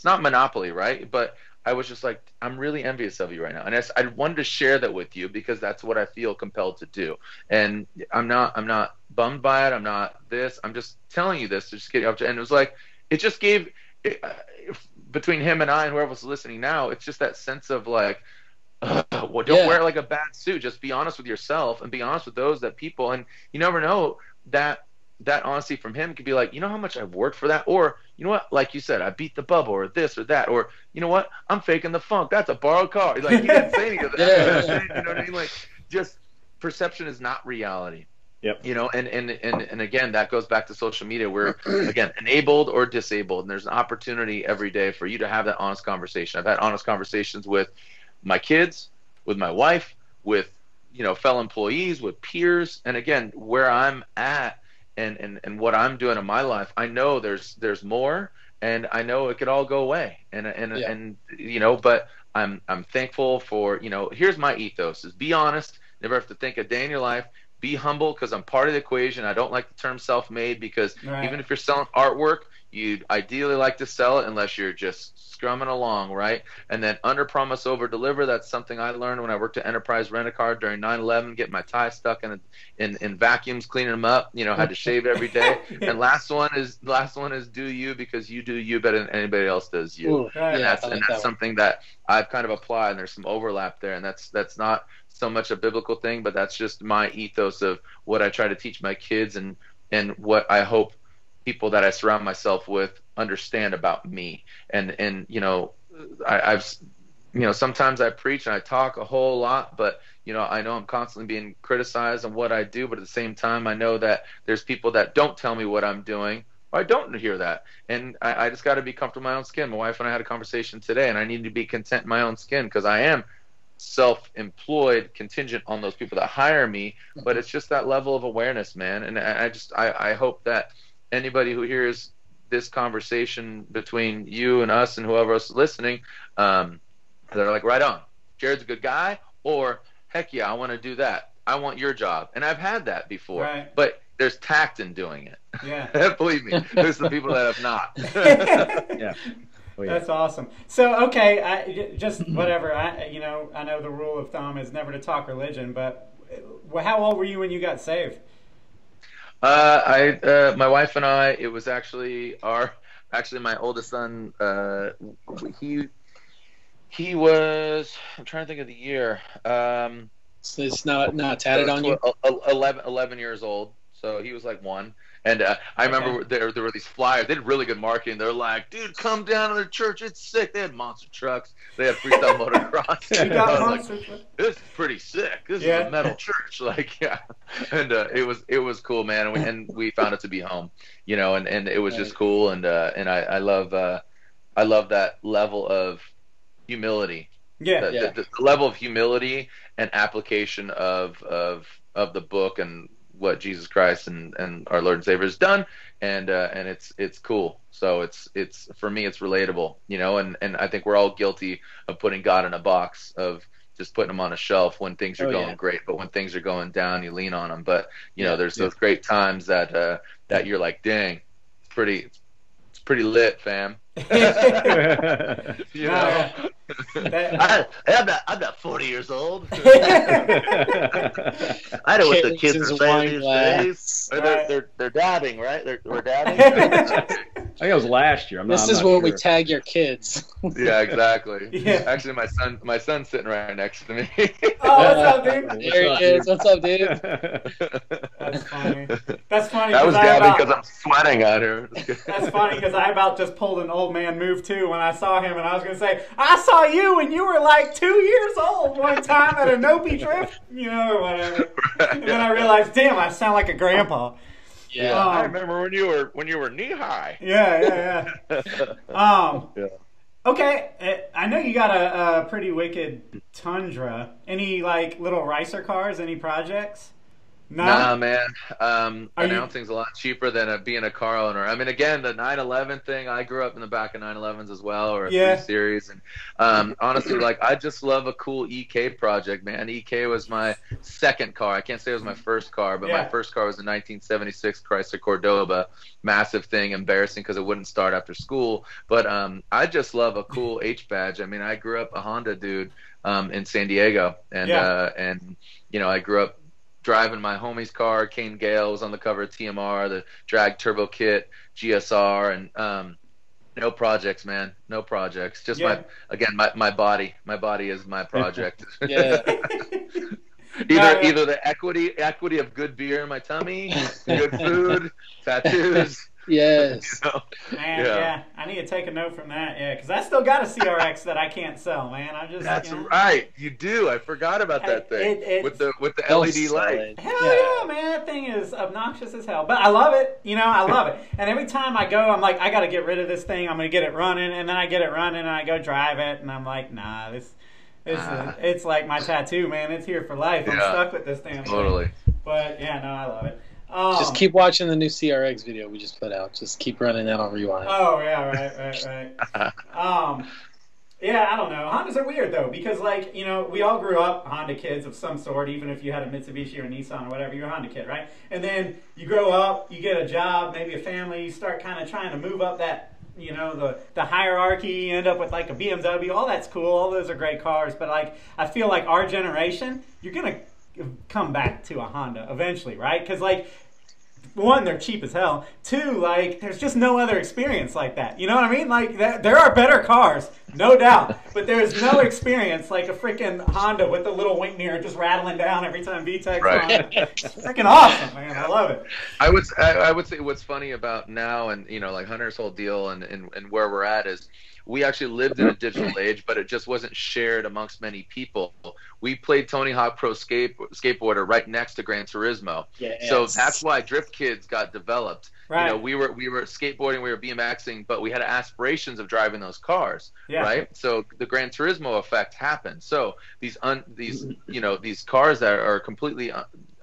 monopoly, right? But I was just like, I'm really envious of you right now, and I wanted to share that with you because that's what I feel compelled to do. And I'm not bummed by it. I'm not this. I'm just telling you this to just get you up to. And it was like it just gave. Between him and I and whoever was listening now, it's just that sense of like, don't wear like a bad suit. Just be honest with yourself and be honest with those that people. And you never know that honesty from him could be like, you know how much I've worked for that, or you know what, like you said, I beat the bubble, or this or that, or you know what, I'm faking the funk. That's a borrowed car. Like he didn't say any of that. You know what I mean? Like just perception is not reality. Yep. And again, that goes back to social media. We're again enabled or disabled, and there's an opportunity every day for you to have that honest conversation. I've had honest conversations with my kids, with my wife, with fellow employees, with peers, and again, where I'm at and what I'm doing in my life. I know there's more, and I know it could all go away, and but I'm thankful for here's my ethos: is be honest, never have to think a day in your life. Be humble because I'm part of the equation. I don't like the term self-made because even if you're selling artwork, you'd ideally like to sell it unless you're just scrumming along, right? And then under promise, over deliver. That's something I learned when I worked at Enterprise Rent-A-Car during 9/11, getting my ties stuck in vacuums, cleaning them up. Had to shave every day. And last one is do you because you do you better than anybody else does you. Ooh, and that's something that I've kind of applied. And there's some overlap there, and that's not so much a biblical thing, but that's just my ethos of what I try to teach my kids and what I hope people that I surround myself with understand about me. And I've sometimes I preach and I talk a whole lot, but I know I'm constantly being criticized on what I do, but at the same time I know that there's people that don't tell me what I'm doing, or I don't hear that. And I just got to be comfortable in my own skin. My wife and I had a conversation today, and I need to be content in my own skin because I am self-employed, contingent on those people that hire me, but it's just that level of awareness, man. And I hope that anybody who hears this conversation between you and us and whoever else is listening, they're like, right on, Jared's a good guy, or heck yeah, I want to do that. I want your job. And I've had that before, but there's tact in doing it. Yeah. Believe me, there's some people that have not. Yeah. Oh, yeah. That's awesome. So, okay, just whatever. I know the rule of thumb is never to talk religion, but how old were you when you got saved? My wife and I. It was actually my oldest son. He was. I'm trying to think of the year. So it's not tatted on you. 11 years old. So he was like 1. And I remember there were these flyers. They did really good marketing. They're like, dude, come down to the church. It's sick. They had monster trucks. They had freestyle motocross. You got monster trucks. This is pretty sick. This is a metal church. Like, yeah. And it was cool, man. And we found it to be home, and it was just cool. And I love I love that level of humility. Yeah. The level of humility and application of the book and what Jesus Christ and our Lord and Savior has done, and it's cool. So it's for me, it's relatable, you know, and I think we're all guilty of putting God in a box, of just putting him on a shelf when things are going great, but when things are going down, you lean on him. But you know, there's those great times that you're like, dang, it's pretty lit, fam. You know, I'm not 40 years old. I know what the kids are saying these days. They're dabbing, right? We're dabbing. I think it was last year. This is when we tag your kids. Yeah, exactly. Yeah. Actually, my son's sitting right next to me. Oh, what's up, dude? There he is. What's up, dude? That's funny. That's funny. That was dabbing because I'm sweating out here. That's funny because I about just pulled an old man move too when I saw him, and I was gonna say I saw you when you were like 2 years old one time at a Nopi trip, you know, or whatever. And then I realized, damn, I sound like a grandpa. Yeah, I remember when you were knee high. Yeah. Yeah. Okay, I know you got a pretty wicked Tundra. Any like little ricer cars? Any projects? No? Nah, man. Announcing's a lot cheaper than being a car owner. I mean, again, the 911 thing, I grew up in the back of 911s as well, or a 3 Series. And honestly, like, I just love a cool EK project, man. EK was my second car. I can't say it was my first car, but my first car was a 1976 Chrysler Cordoba. Massive thing, embarrassing because it wouldn't start after school. But I just love a cool H badge. I mean, I grew up a Honda dude in San Diego. And you know, I grew up driving my homie's car. Kane Gale was on the cover of TMR, the drag turbo kit, GSR, and no projects, man. No projects. Just my body. My body is my project. Yeah. Either the equity of good beer in my tummy, good food, tattoos. Yes. You know? Man, I need to take a note from that. Yeah, because I still got a CRX that I can't sell, man. That's right. You do. I forgot about that thing with the LED light. Hell yeah, man. That thing is obnoxious as hell. But I love it. You know, I love it. And every time I go, I'm like, I got to get rid of this thing. I'm going to get it running. And then I get it running and I go drive it. And I'm like, nah, it's like my tattoo, man. It's here for life. I'm stuck with this damn thing. Totally. But yeah, no, I love it. Just keep watching the new CRX video we just put out. Just keep running that on rewind. Oh yeah, right. Yeah, I don't know. Hondas are weird though, because like, you know, we all grew up Honda kids of some sort. Even if you had a Mitsubishi or a Nissan or whatever, you're a Honda kid, right? And then you grow up, you get a job, maybe a family, you start kind of trying to move up that, you know, the hierarchy. You end up with like a BMW. All that's cool. All those are great cars. But like, I feel like our generation, you're gonna come back to a Honda eventually, right? Because like, one, they're cheap as hell. Two, like, there's just no other experience like that. You know what I mean? Like, there are better cars, no doubt. But there's no experience like a freaking Honda with the little wing mirror just rattling down every time VTEC's on. It's freaking awesome, man. I love it. I would say what's funny about now and, you know, like Hunter's whole deal and where we're at is we actually lived in a digital age, but it just wasn't shared amongst many people. We played Tony Hawk Pro Skateboarder right next to Gran Turismo. Yes. So that's why Drift Kids got developed. Right. You know, we were skateboarding, we were BMXing, but we had aspirations of driving those cars, right? So the Gran Turismo effect happened. So these cars that are completely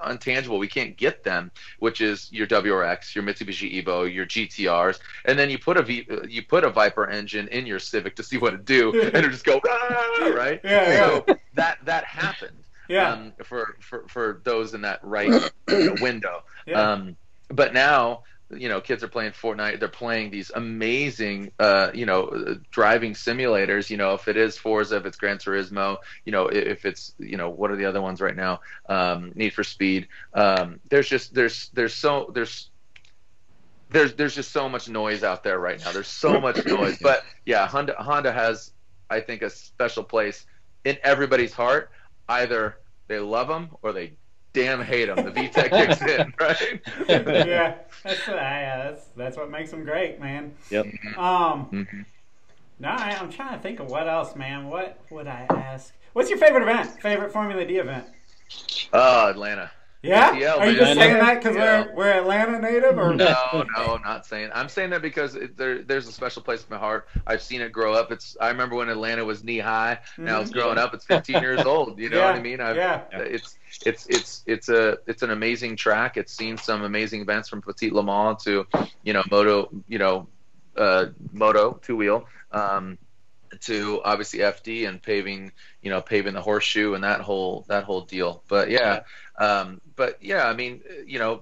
untangible, we can't get them, which is your WRX, your Mitsubishi Evo, your GTRs, and then you put a Viper engine in your Civic to see what it do, and it just go right. So that happened. For those in that right window. But now, you know, kids are playing Fortnite. They're playing these amazing, driving simulators. You know, if it is Forza, if it's Gran Turismo, you know, if it's, you know, what are the other ones right now? Need for Speed. There's just so much noise out there right now. There's so much noise. But yeah, Honda has, I think, a special place in everybody's heart. Either they love them or they damn hate them. The VTEC kicks in, right? Yeah, that's what makes them great, man. Yep. No, I'm trying to think of what else, man. What would I ask? What's your favorite event? Favorite Formula D event? Atlanta. Yeah? PTL, Are you man. just saying know. that because we're Atlanta native? Or No, I'm not saying. I'm saying that because there's a special place in my heart. I've seen it grow up. I remember when Atlanta was knee high. Now it's growing up. It's 15 years old. You know what I mean? It's an amazing track. It's seen some amazing events from Petit Le Mans to moto two wheel. To obviously FD and paving the horseshoe and that whole deal. But I mean,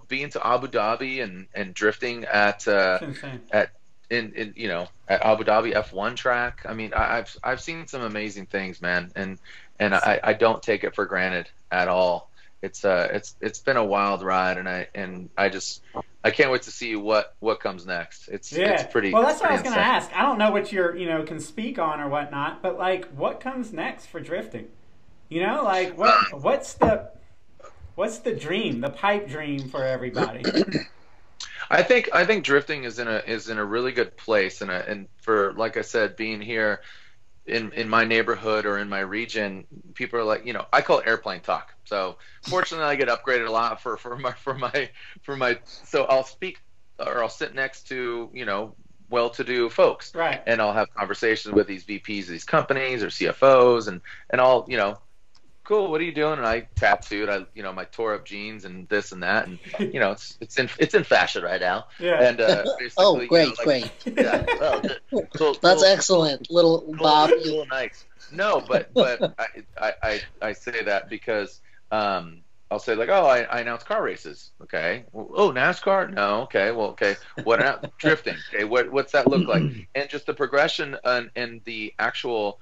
being to Abu Dhabi and drifting at at Abu Dhabi F1 track. I mean, I've seen some amazing things, man, and I don't take it for granted at all. It's been a wild ride, and I can't wait to see what comes next. It's pretty. Well, that's what I was pretty going to insane. ask. I don't know what you're can speak on or whatnot, but like, what comes next for drifting? Like what's the dream, the pipe dream for everybody? I think drifting is in a really good place, and for, like I said, being here in my neighborhood or in my region, people are like, I call it airplane talk. So fortunately, I get upgraded a lot for my. So I'll speak or I'll sit next to well-to-do folks, Right? And I'll have conversations with these VPs of these companies or CFOs, and I'll cool, what are you doing? And I tattooed, my tore up jeans and this and that, and it's in fashion right now. Yeah. And Oh, great. Yeah. Oh, cool. That's excellent, little Bob. Cool, nice. No, but I say that because I'll say like, oh, I announce car races. Okay. Oh, NASCAR? No. Okay. Well, okay. What about drifting? Okay. What's that look like? And just the progression and the actual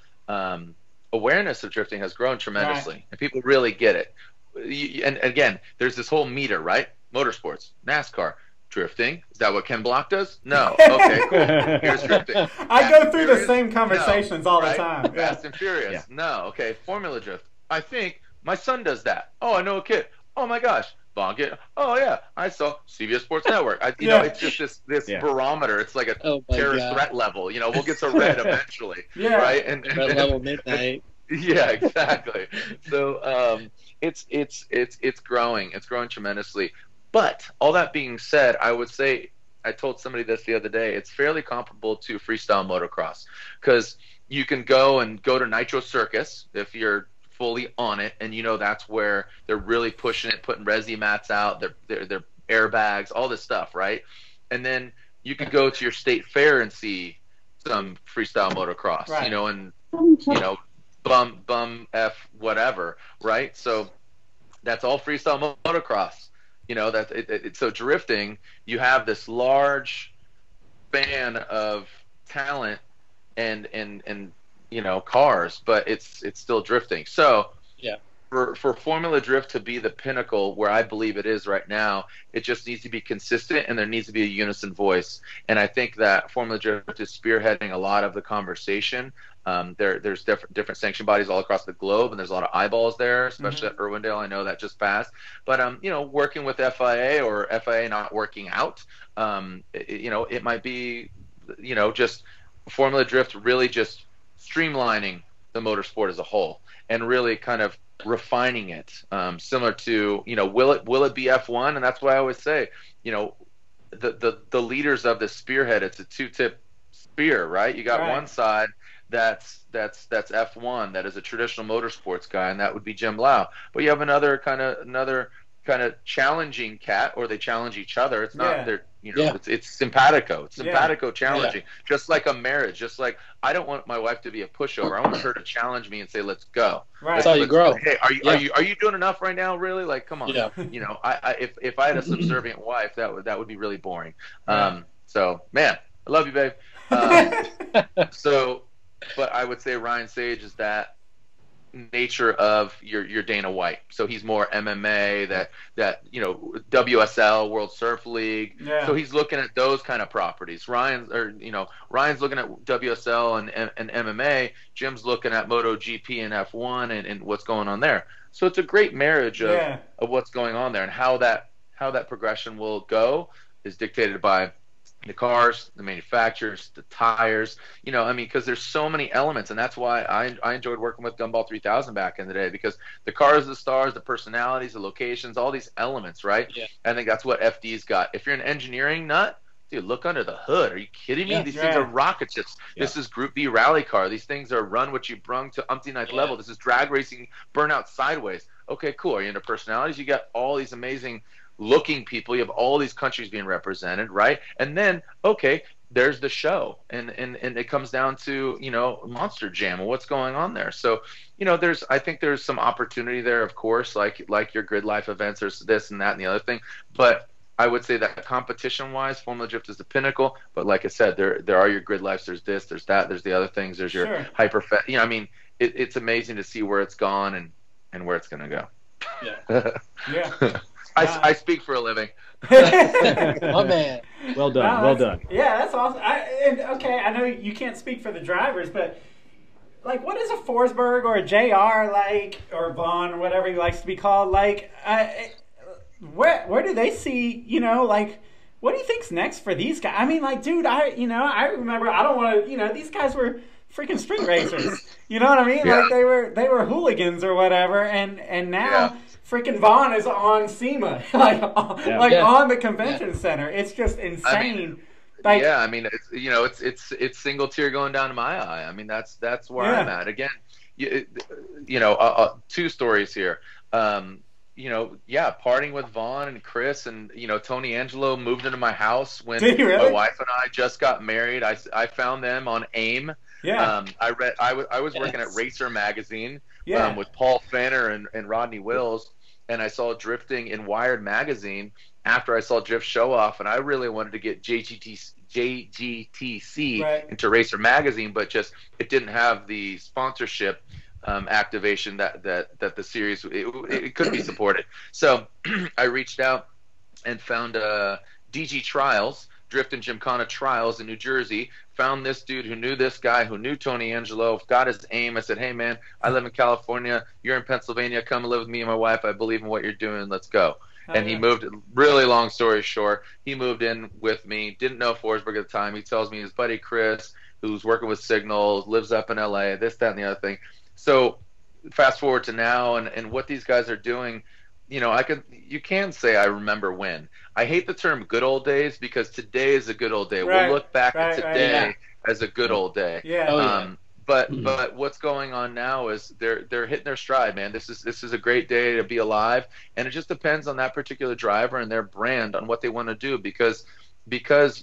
awareness of drifting has grown tremendously, right. And people really get it. And again, there's this whole meter, right? Motorsports, NASCAR, drifting. Is that what Ken Block does? No. Okay, cool. Here's drifting. I go through the same conversations all the right? time. Fast and Furious. Yeah. No. Okay, Formula Drift. I think my son does that. Oh, I know a kid. Oh my gosh. Bongit. Oh yeah, I saw CBS Sports Network. It's just this barometer. It's like a terrorist threat level. We'll get to red eventually, right? And red level midnight. Yeah, exactly. So it's growing. It's growing tremendously. But all that being said, I would say, I told somebody this the other day, it's fairly comparable to freestyle motocross, because you can go to Nitro Circus if you're fully on it, and that's where they're really pushing it, putting resi mats out, their airbags, all this stuff, right? And then you could go to your state fair and see some freestyle motocross, right. And bum f whatever, right? So that's all freestyle motocross. So drifting, you have this large span of talent and cars, but it's still drifting. So for Formula Drift to be the pinnacle where I believe it is right now, it just needs to be consistent, and there needs to be a unison voice. And I think that Formula Drift is spearheading a lot of the conversation. There's different sanction bodies all across the globe, and there's a lot of eyeballs there, especially at Irwindale. I know that just passed. But working with FIA or FIA not working out, it might be just Formula Drift really just streamlining the motorsport as a whole and really kind of refining it, similar to will it be F1? And that's why I always say the leaders of the spearhead, it's a two-tip spear, right? You got one side that's F1, that is a traditional motorsports guy, and that would be Jim Lau. But you have another kind of challenging cat, or they challenge each other. It's not it's simpatico. It's simpatico challenging, just like a marriage. Just like I don't want my wife to be a pushover. I want her to challenge me and say, "Let's go." Right. That's how you grow. Hey, are you doing enough right now? Really? Like, come on. Yeah. If I had a subservient wife, that would be really boring. Right. So man, I love you, babe. But I would say Ryan Sage is that nature of your Dana White. So he's more MMA, that WSL, World Surf League. Yeah. So he's looking at those kind of properties. Ryan's looking at WSL and MMA. Jim's looking at MotoGP and F1 and what's going on there. So it's a great marriage of what's going on there, and how that progression will go is dictated by the cars, the manufacturers, the tires, I mean, because there's so many elements, and that's why I enjoyed working with Gumball 3000 back in the day, because the cars, the stars, the personalities, the locations, all these elements, right? Yeah. I think that's what FD's got. If you're an engineering nut, dude, look under the hood. Are you kidding me? Yeah. These things are rocket ships. Yeah. This is Group B rally car. These things are run what you brung to umpty-ninth level. This is drag racing, burnout sideways. Okay, cool. Are you into personalities? You got all these amazing looking people. You have all these countries being represented, right? And then, okay, there's the show, and it comes down to Monster Jam and what's going on there. So I think there's some opportunity there, of course, like your grid life events. There's this and that and the other thing, but I would say that competition wise, Formula Drift is the pinnacle. But like I said, there are your grid lives. There's this, there's that, there's the other things. There's your hyper. I mean, it's amazing to see where it's gone and where it's going to go. Yeah. I speak for a living. Oh man. Well done. Well done. Yeah, that's awesome. I know you can't speak for the drivers, but like, what is a Forsberg or a JR like, or Vaughn or whatever he likes to be called? Like, where do they see? Like, what do you think's next for these guys? I mean, like, dude, I remember. I don't want to. These guys were freaking street racers. You know what I mean? Yeah. Like, they were hooligans or whatever, and now. Yeah. Freaking Vaughn is on SEMA, on the convention center. It's just insane. I mean, it's single tier going down to my eye. I mean, that's where I'm at. Again, two stories here. Parting with Vaughn and Chris and Tony Angelo moved into my house when my wife and I just got married. I found them on AIM. Yeah. I was working at Racer Magazine with Paul Fanner and Rodney Wills. And I saw drifting in Wired magazine after I saw Drift Show Off, and I really wanted to get JGTC into Racer magazine, but just it didn't have the sponsorship activation that the series it couldn't be supported. So I reached out and found DG Trials, Drift and Gymkhana Trials in New Jersey. Found this dude who knew this guy, who knew Tony Angelo, got his AIM. I said, hey, man, I live in California. You're in Pennsylvania. Come and live with me and my wife. I believe in what you're doing. Let's go. He moved, really long story short, he moved in with me. Didn't know Forsberg at the time. He tells me his buddy Chris, who's working with Signal, lives up in L.A., this, that, and the other thing. So fast forward to now and what these guys are doing, you can say I remember when. I hate the term good old days because today is a good old day. We'll look back at today as a good old day. Yeah. But what's going on now is they're hitting their stride, man. This is a great day to be alive, and it just depends on that particular driver and their brand on what they want to do because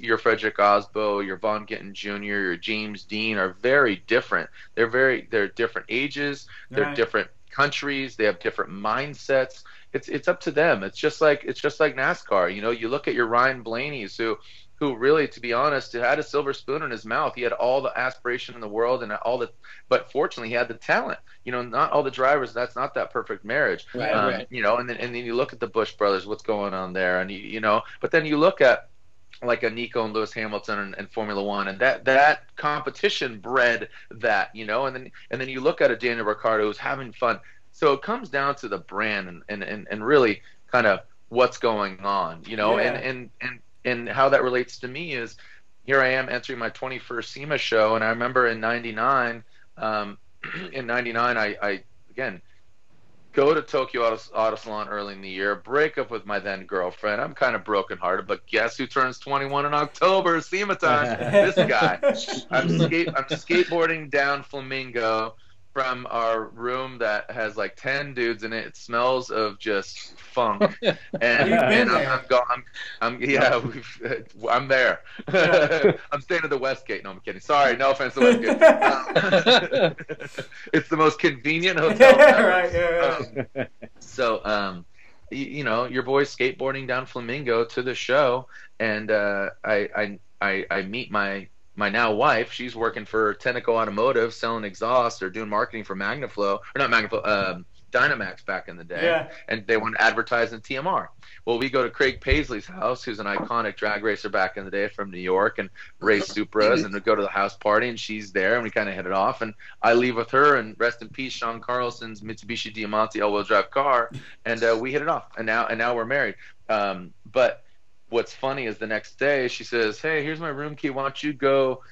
your Frederick Osbo, your Von Gittin Jr., your James Dean are very different. They're different ages, they're different countries, they have different mindsets. It's up to them. It's just like NASCAR. You look at your Ryan Blaney's who really, to be honest, had a silver spoon in his mouth. He had all the aspiration in the world but fortunately he had the talent. Not all the drivers. That's not that perfect marriage. Right. And then you look at the Busch brothers. What's going on there? And but then you look at like a Nico and Lewis Hamilton and Formula One, and that competition bred that. And then you look at a Daniel Ricciardo who's having fun. So it comes down to the brand and really kind of what's going on, and how that relates to me is here I am entering my 21st SEMA show, and I remember in '99, I again go to Tokyo Auto Salon early in the year, break up with my then girlfriend. I'm kind of brokenhearted, but guess who turns 21 in October? SEMA time. This guy. I'm skateboarding down Flamingo from our room that has like 10 dudes in it. It smells of just funk. And, You've been there. I'm there. I'm staying at the Westgate. No, I'm kidding. Sorry, no offense to Westgate. It's the most convenient hotel ever. Right. So, your boy's skateboarding down Flamingo to the show, and I meet my now wife. She's working for Tenneco Automotive, selling exhaust or doing marketing for Dynamax back in the day, and they want to advertise in TMR. Well, we go to Craig Paisley's house, who's an iconic drag racer back in the day from New York, and race Supras, and we go to the house party, and she's there, and we kind of hit it off, and I leave with her, and rest in peace, Sean Carlson's Mitsubishi Diamante all-wheel drive car, and we hit it off, and now we're married. But what's funny is the next day she says, "Hey, here's my room key. Why don't you go,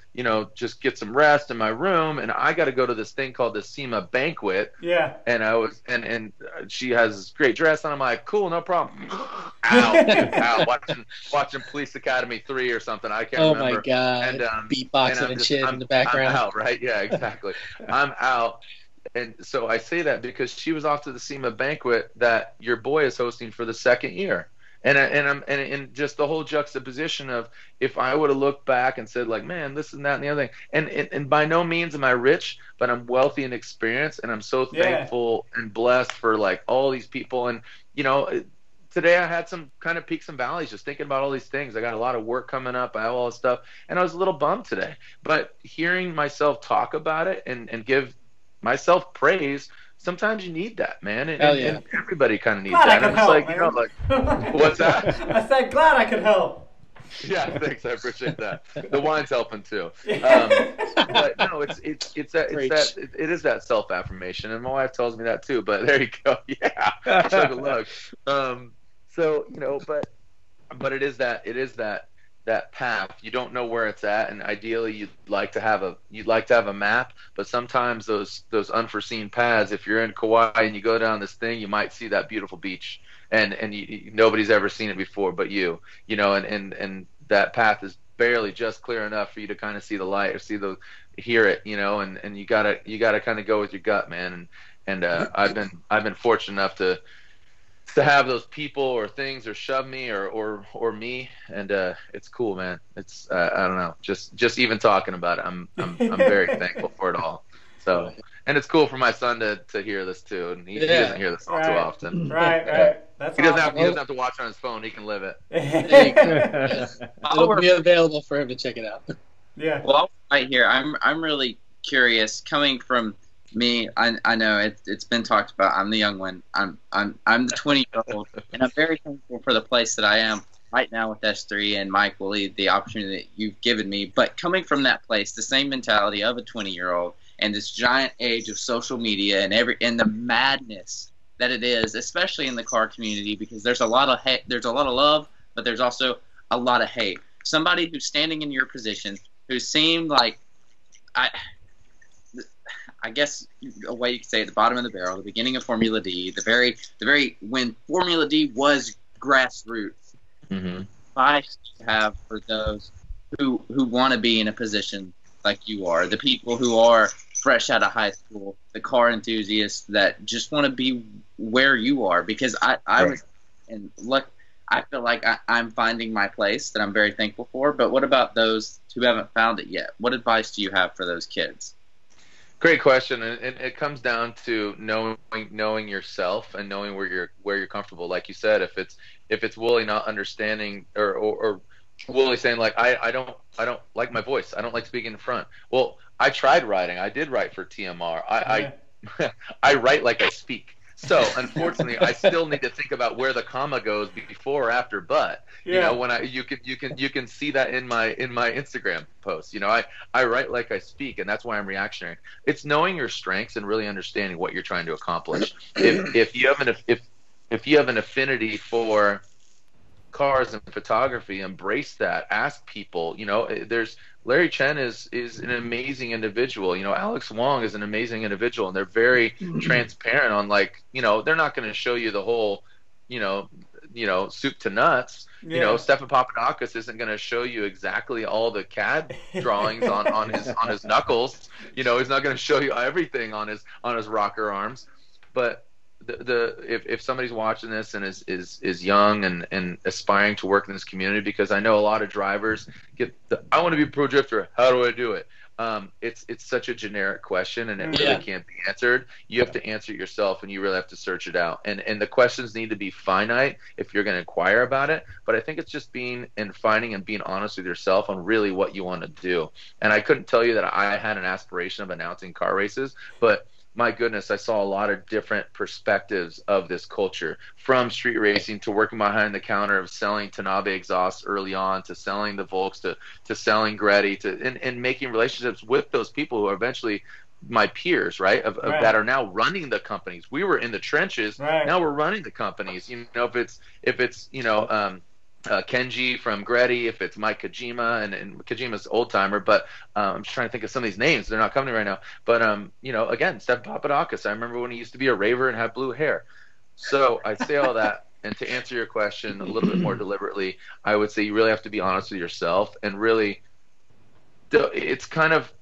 just get some rest in my room?" And I got to go to this thing called the SEMA banquet. Yeah. And I was, and she has this great dress on. I'm like, cool, no problem. Out, watching Police Academy 3 or something. I can't remember. Oh my god! And beatboxing and shit in the background. I'm out, right? Yeah, exactly. I'm out. And so I say that because she was off to the SEMA banquet that your boy is hosting for the second year. And just the whole juxtaposition of, if I would have looked back and said, like, man, this and that and the other thing, and by no means am I rich, but I'm wealthy and experienced, and I'm so thankful and blessed for like all these people. And today I had some kind of peaks and valleys, just thinking about all these things. I got a lot of work coming up. I have all this stuff, and I was a little bummed today. But hearing myself talk about it and give myself praise, sometimes you need that, man, and everybody kind of needs that. I'm just like, what's that? I said, glad I could help. Yeah, thanks. I appreciate that. The wine's helping too. But no, it is that self affirmation, and my wife tells me that too. But there you go. Yeah, chug a lug. So but it is that path. You don't know where it's at, and ideally you'd like to have a map, but sometimes those unforeseen paths, if you're in Kauai and you go down this thing, you might see that beautiful beach, and nobody's ever seen it before but and that path is barely just clear enough for you to kind of see the light or hear it, and you gotta kind of go with your gut, man. And I've been fortunate enough to have those people or things or shove me or me, and it's cool, man. It's I don't know, just even talking about it, I'm very thankful for it all. So, and it's cool for my son to hear this too, and he doesn't hear this all too often. Right. That's he doesn't have to watch on his phone. He can live it. It'll be available for him to check it out. Yeah. Well, right here, I'm really curious. Coming from me, I know it's been talked about. I'm the young one. I'm the 20-year-old, and I'm very thankful for the place that I am right now with S3 and Mike Woolley, the opportunity that you've given me. But coming from that place, the same mentality of a 20-year-old, and this giant age of social media and the madness that it is, especially in the car community, because there's a lot of hate, there's a lot of love, but there's also a lot of hate. Somebody who's standing in your position, who seemed like, I guess a way you could say at the bottom of the barrel, the beginning of Formula D, the very when Formula D was grassroots. Mm-hmm. Advice you have for those who want to be in a position like you are, the people who are fresh out of high school, the car enthusiasts that just want to be where you are, because I was, and look, I feel like I'm finding my place that I'm very thankful for. But what about those who haven't found it yet? What advice do you have for those kids? Great question, and it comes down to knowing yourself and knowing where you're comfortable. Like you said, if it's Woolley not understanding or Woolley saying like I don't like my voice, I don't like speaking in front. Well, I tried writing. I did write for TMR. I write like I speak. So unfortunately, I still need to think about where the comma goes before or after but. When you can see that in my Instagram posts. I write like I speak, and that's why I'm reactionary. It's knowing your strengths and really understanding what you're trying to accomplish. If you have an affinity for cars and photography, embrace that. Ask people. There's Larry Chen is an amazing individual. Alex Wong is an amazing individual, and they're very transparent on they're not going to show you the whole soup to nuts. Stefan Papadakis isn't going to show you exactly all the CAD drawings on his knuckles. He's not going to show you everything on his rocker arms. But if somebody's watching this and is young and aspiring to work in this community, because I know a lot of drivers I want to be a pro drifter. How do I do it? It's such a generic question, and it really can't be answered. You have to answer it yourself, and you really have to search it out. And the questions need to be finite if you're going to inquire about it. But I think it's just finding and being honest with yourself on really what you want to do. And I couldn't tell you that I had an aspiration of announcing car races, but my goodness, I saw a lot of different perspectives of this culture, from street racing to working behind the counter of selling Tanabe exhausts early on, to selling the Volks, to selling Gretty, and making relationships with those people who are eventually my peers, right? That are now running the companies. We were in the trenches. Right. Now we're running the companies. If it's Kenji from Gretty, if it's Mike Kojima, and Kojima's old timer, but I'm just trying to think of some of these names. They're not coming to me right now. But again, Steph Papadakis. I remember when he used to be a raver and had blue hair. So I say all that, and to answer your question a little bit more deliberately, I would say you really have to be honest with yourself, and really, it's kind of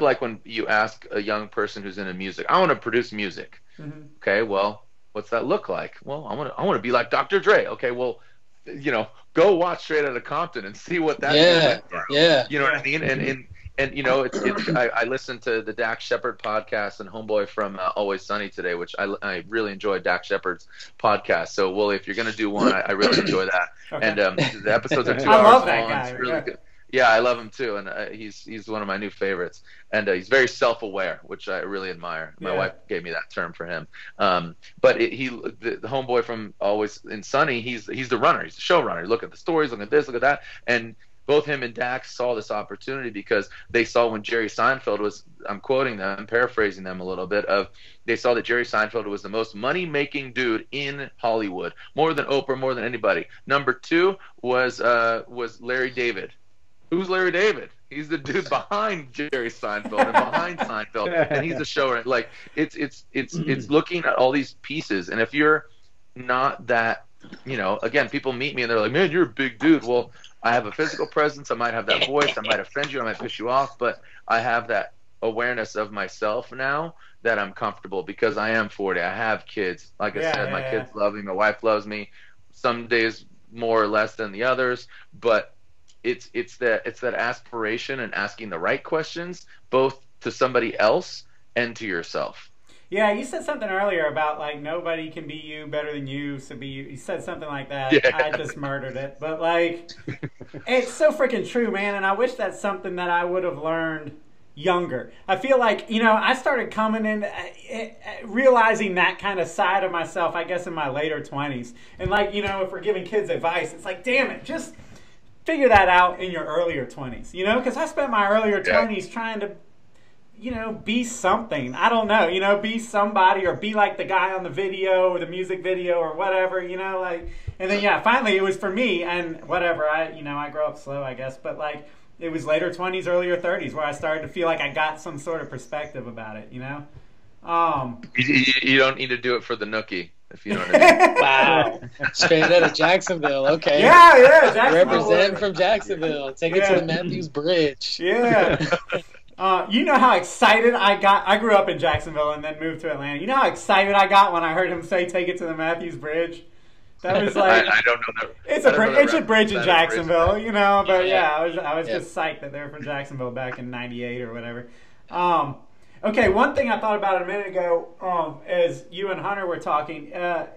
like when you ask a young person who's into music, I want to produce music. Mm-hmm. Okay, well, what's that look like? Well, I want to be like Dr. Dre. Okay, well, go watch Straight Outta Compton and see what that is like. Yeah. You know what I mean? And I listened to the Dak Shepard podcast and Homeboy from Always Sunny today, which I really enjoyed Dak Shepard's podcast. So, Wooly, if you're gonna do one, I really enjoy that. Okay. And the episodes are 2 I hours love that long. guy. It's really good. Yeah, I love him too, and he's one of my new favorites. And he's very self-aware, which I really admire. My wife gave me that term for him. But the homeboy from Always in Sunny, he's the runner. He's the showrunner. Look at the stories, look at this, look at that, and both him and Dax saw this opportunity because they saw when Jerry Seinfeld was, I'm quoting them, paraphrasing them a little bit, they saw that Jerry Seinfeld was the most money-making dude in Hollywood, more than Oprah, more than anybody. Number 2 was Larry David. Who's Larry David? He's the dude behind Jerry Seinfeld and behind Seinfeld, and he's a showrunner. Like it's looking at all these pieces, and if you're not that, again, people meet me and they're like, "Man, you're a big dude." Well, I have a physical presence. I might have that voice. I might offend you. I might piss you off, but I have that awareness of myself now that I'm comfortable because I am 40. I have kids. Like I said, my kids love me. My wife loves me. Some days more or less than the others, but it's that aspiration and asking the right questions both to somebody else and to yourself. Yeah, you said something earlier about like nobody can be you better than you, so be you. You said something like that. Yeah. I just murdered it, but like it's so freaking true, man. And I wish that's something that I would have learned younger. I feel like I started coming in realizing that kind of side of myself, I guess, in my later 20s. And like if we're giving kids advice, it's like, damn it, just figure that out in your earlier 20s, because I spent my earlier 20s trying to, be something. I don't know, be somebody or be like the guy on the video or the music video or whatever, and then, finally it was for me and whatever. I grow up slow, I guess, but like it was later 20s, earlier 30s where I started to feel like I got some sort of perspective about it, You don't need to do it for the nookie. If you know what I mean. Wow. Straight out of Jacksonville. Okay. Yeah, Jacksonville. Represent from Jacksonville. Take it to the Matthews Bridge. Yeah. You know how excited I got? I grew up in Jacksonville and then moved to Atlanta. You know how excited I got when I heard him say, "Take it to the Matthews Bridge"? That was like I don't know that. It's a bridge in Jacksonville, But I was just psyched that they were from Jacksonville back in '98 or whatever. Okay, one thing I thought about a minute ago, as you and Hunter were talking,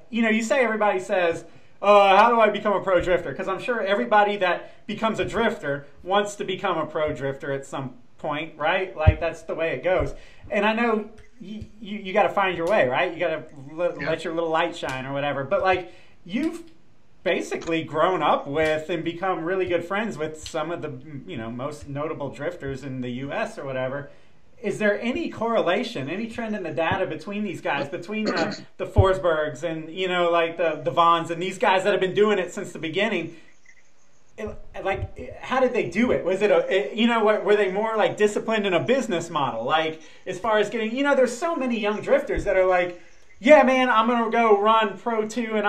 you say everybody says, how do I become a pro drifter? Because I'm sure everybody that becomes a drifter wants to become a pro drifter at some point, right? Like, that's the way it goes. And I know you got to find your way, right? You got to let your little light shine or whatever. But, like, you've basically grown up with and become really good friends with some of the, most notable drifters in the U.S. or whatever. Is there any correlation, any trend in the data between these guys, between the Forsbergs and, like the Vaughns and these guys that have been doing it since the beginning? Like, how did they do it? Was it were they more like disciplined in a business model? Like, as far as getting, there's so many young drifters that are like, yeah, man, I'm going to go run Pro 2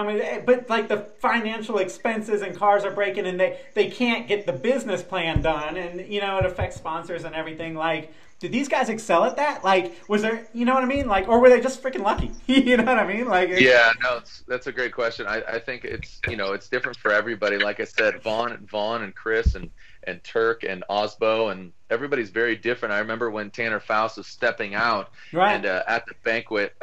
but like the financial expenses and cars are breaking and they can't get the business plan done and, it affects sponsors and everything. Like, did these guys excel at that? Like, was there, you know what I mean? Like, or were they just freaking lucky? You know what I mean? Like, that's a great question. I think it's, it's different for everybody. Like I said, Vaughn and Chris and Turk and Osbo and everybody's very different. I remember when Tanner Faust was stepping out and at the banquet,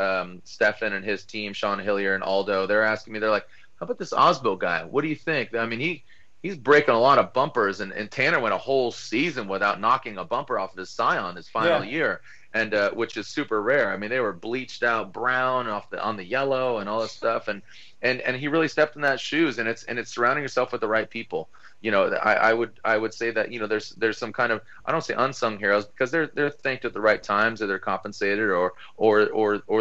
Stefan and his team, Sean Hillier and Aldo, they're asking me, they're like, how about this Osbo guy? What do you think? I mean, he's breaking a lot of bumpers, and Tanner went a whole season without knocking a bumper off of his Scion his final year, and which is super rare. I mean, they were bleached out brown on the yellow and all this stuff, and and he really stepped in that shoes, and it's surrounding yourself with the right people. I would say that there's some kind of, I don't say unsung heroes, because they're thanked at the right times, or they're compensated, or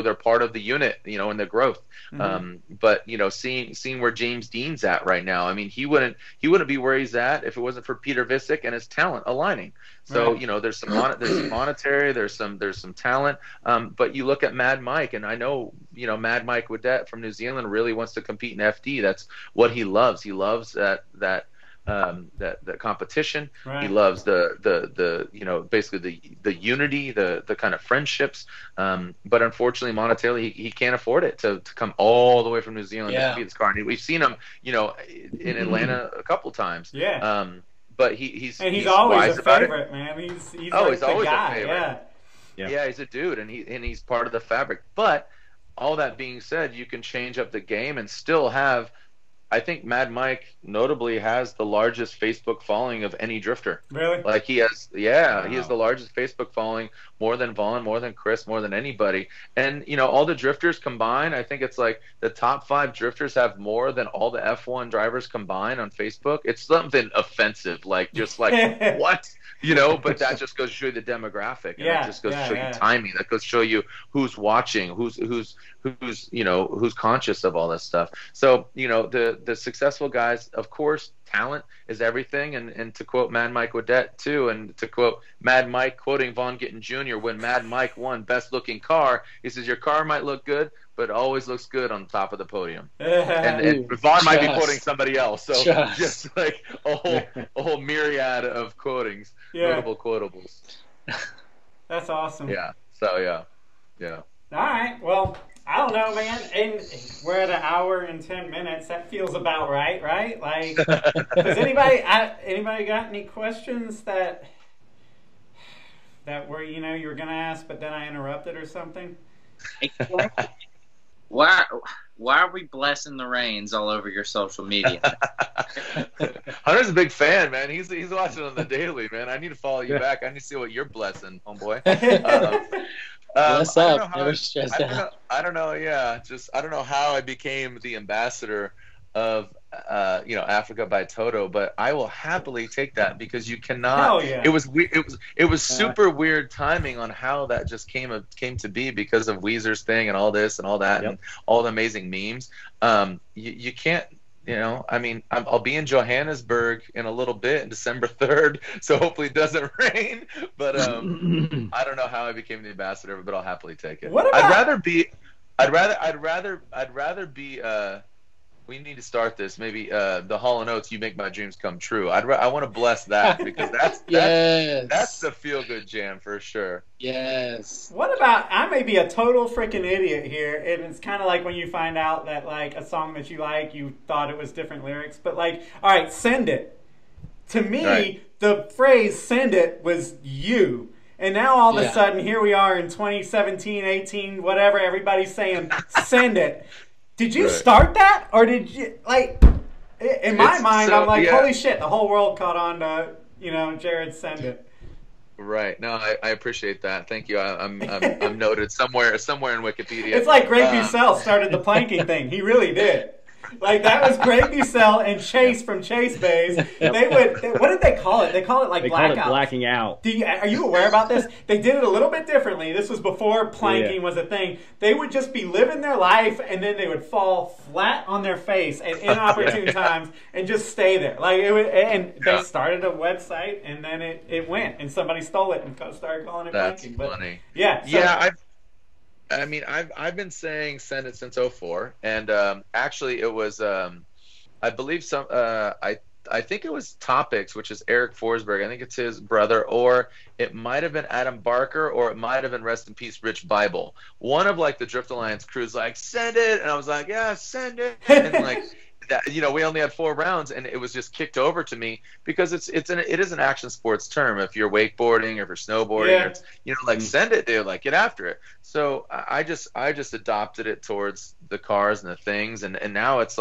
they're part of the unit, in the growth. But seeing where James Dean's at right now, I mean, he wouldn't be where he's at if it wasn't for Peter Visick and his talent aligning. So Right. there's some monetary, there's some talent, but you look at Mad Mike, and I know Mad Mike Wadette from New Zealand really wants to compete in FD. That's what he loves. He loves that competition. Right. He loves the basically the unity, the kind of friendships. But unfortunately, monetarily, he can't afford it to come all the way from New Zealand to compete this car. And we've seen him, in Atlanta a couple times. Yeah. But he's always wise a about favorite, it. man. He's He's like the always guy. a favorite. Yeah, he's a dude, and he's part of the fabric. But all that being said, you can change up the game and still have. I think Mad Mike notably has the largest Facebook following of any drifter. Really? Like he has, he has the largest Facebook following, more than Vaughn, more than Chris, more than anybody. And all the drifters combined, I think it's like the top 5 drifters have more than all the F1 drivers combined on Facebook. It's something offensive, like just like what? But that just goes to show you the demographic, and that just goes to show you timing. That goes to show you who's watching, who's conscious of all this stuff. So the successful guys, of course, talent is everything. And to quote Mad Mike Wadette too, and to quote Mad Mike quoting Vaughn Gittin Jr. when Mad Mike won Best Looking Car, he says, "Your car might look good, but it always looks good on top of the podium." And Vaughn might be quoting somebody else. So just like a whole myriad of quotings, notable quotables. That's awesome. Yeah. So yeah. All right. Well, I don't know, man. And we're at 1 hour and 10 minutes. That feels about right? Like, does anybody got any questions that were you were gonna ask, but then I interrupted or something? Why are we blessing the reins all over your social media? Hunter's a big fan, man. He's watching on the daily, man. I need to follow you back. I need to see what you're blessing, homeboy. Bless up, never stress out. I don't know. Yeah, I don't know how I became the ambassador of Africa by Toto, but I will happily take that, because you cannot. Hell yeah. It was super weird timing on how that just came to be, because of Weezer's thing and all this and all that and all the amazing memes. You can't. I'll be in Johannesburg in a little bit, in December 3rd, so hopefully it doesn't rain. But I don't know how I became the ambassador, but I'll happily take it. What about... I'd rather be. We need to start this. Maybe the Hall & Oates, "You Make My Dreams Come True." I want to bless that, because that's the feel good jam for sure. Yes. What about, I may be a total freaking idiot here, and it's kind of like when you find out that like a song that you like, you thought it was different lyrics, but like, all right, "Send It." To me, the phrase "send it" was you. And now all of a sudden, here we are in 2017, 18, whatever, everybody's saying "send it." Did you start that, or did you, like, in my mind, I'm like, holy shit, the whole world caught on to, Jarod "Send It." Right. No, I appreciate that. Thank you. I'm noted somewhere in Wikipedia. It's like Greg Bucell started the planking thing. He really did. Like, that was Greg Bucell and Chase from Chase Bays. What did they call it? They call it like they blackout. Call it blacking out. Are you aware about this? They did it a little bit differently. This was before planking was a thing. They would just be living their life, and then they would fall flat on their face at inopportune times and just stay there. Like, they started a website, and then it went, and somebody stole it and started calling it planking. That's funny. Yeah. I've been saying "send it" since 2004, and actually it was I believe I think it was Topics, which is Eric Forsberg. I think it's his brother, or it might have been Adam Barker, or it might have been, rest in peace, Rich Bible. One of like the Drift Alliance crews like, "Send it," and I was like, "Yeah, send it," and like we only had 4 rounds, and it was just kicked over to me because it is an action sports term. If you're wakeboarding or if you're snowboarding, or it's, like, send it, dude, like, get after it. So I just adopted it towards the cars and the things, and now it's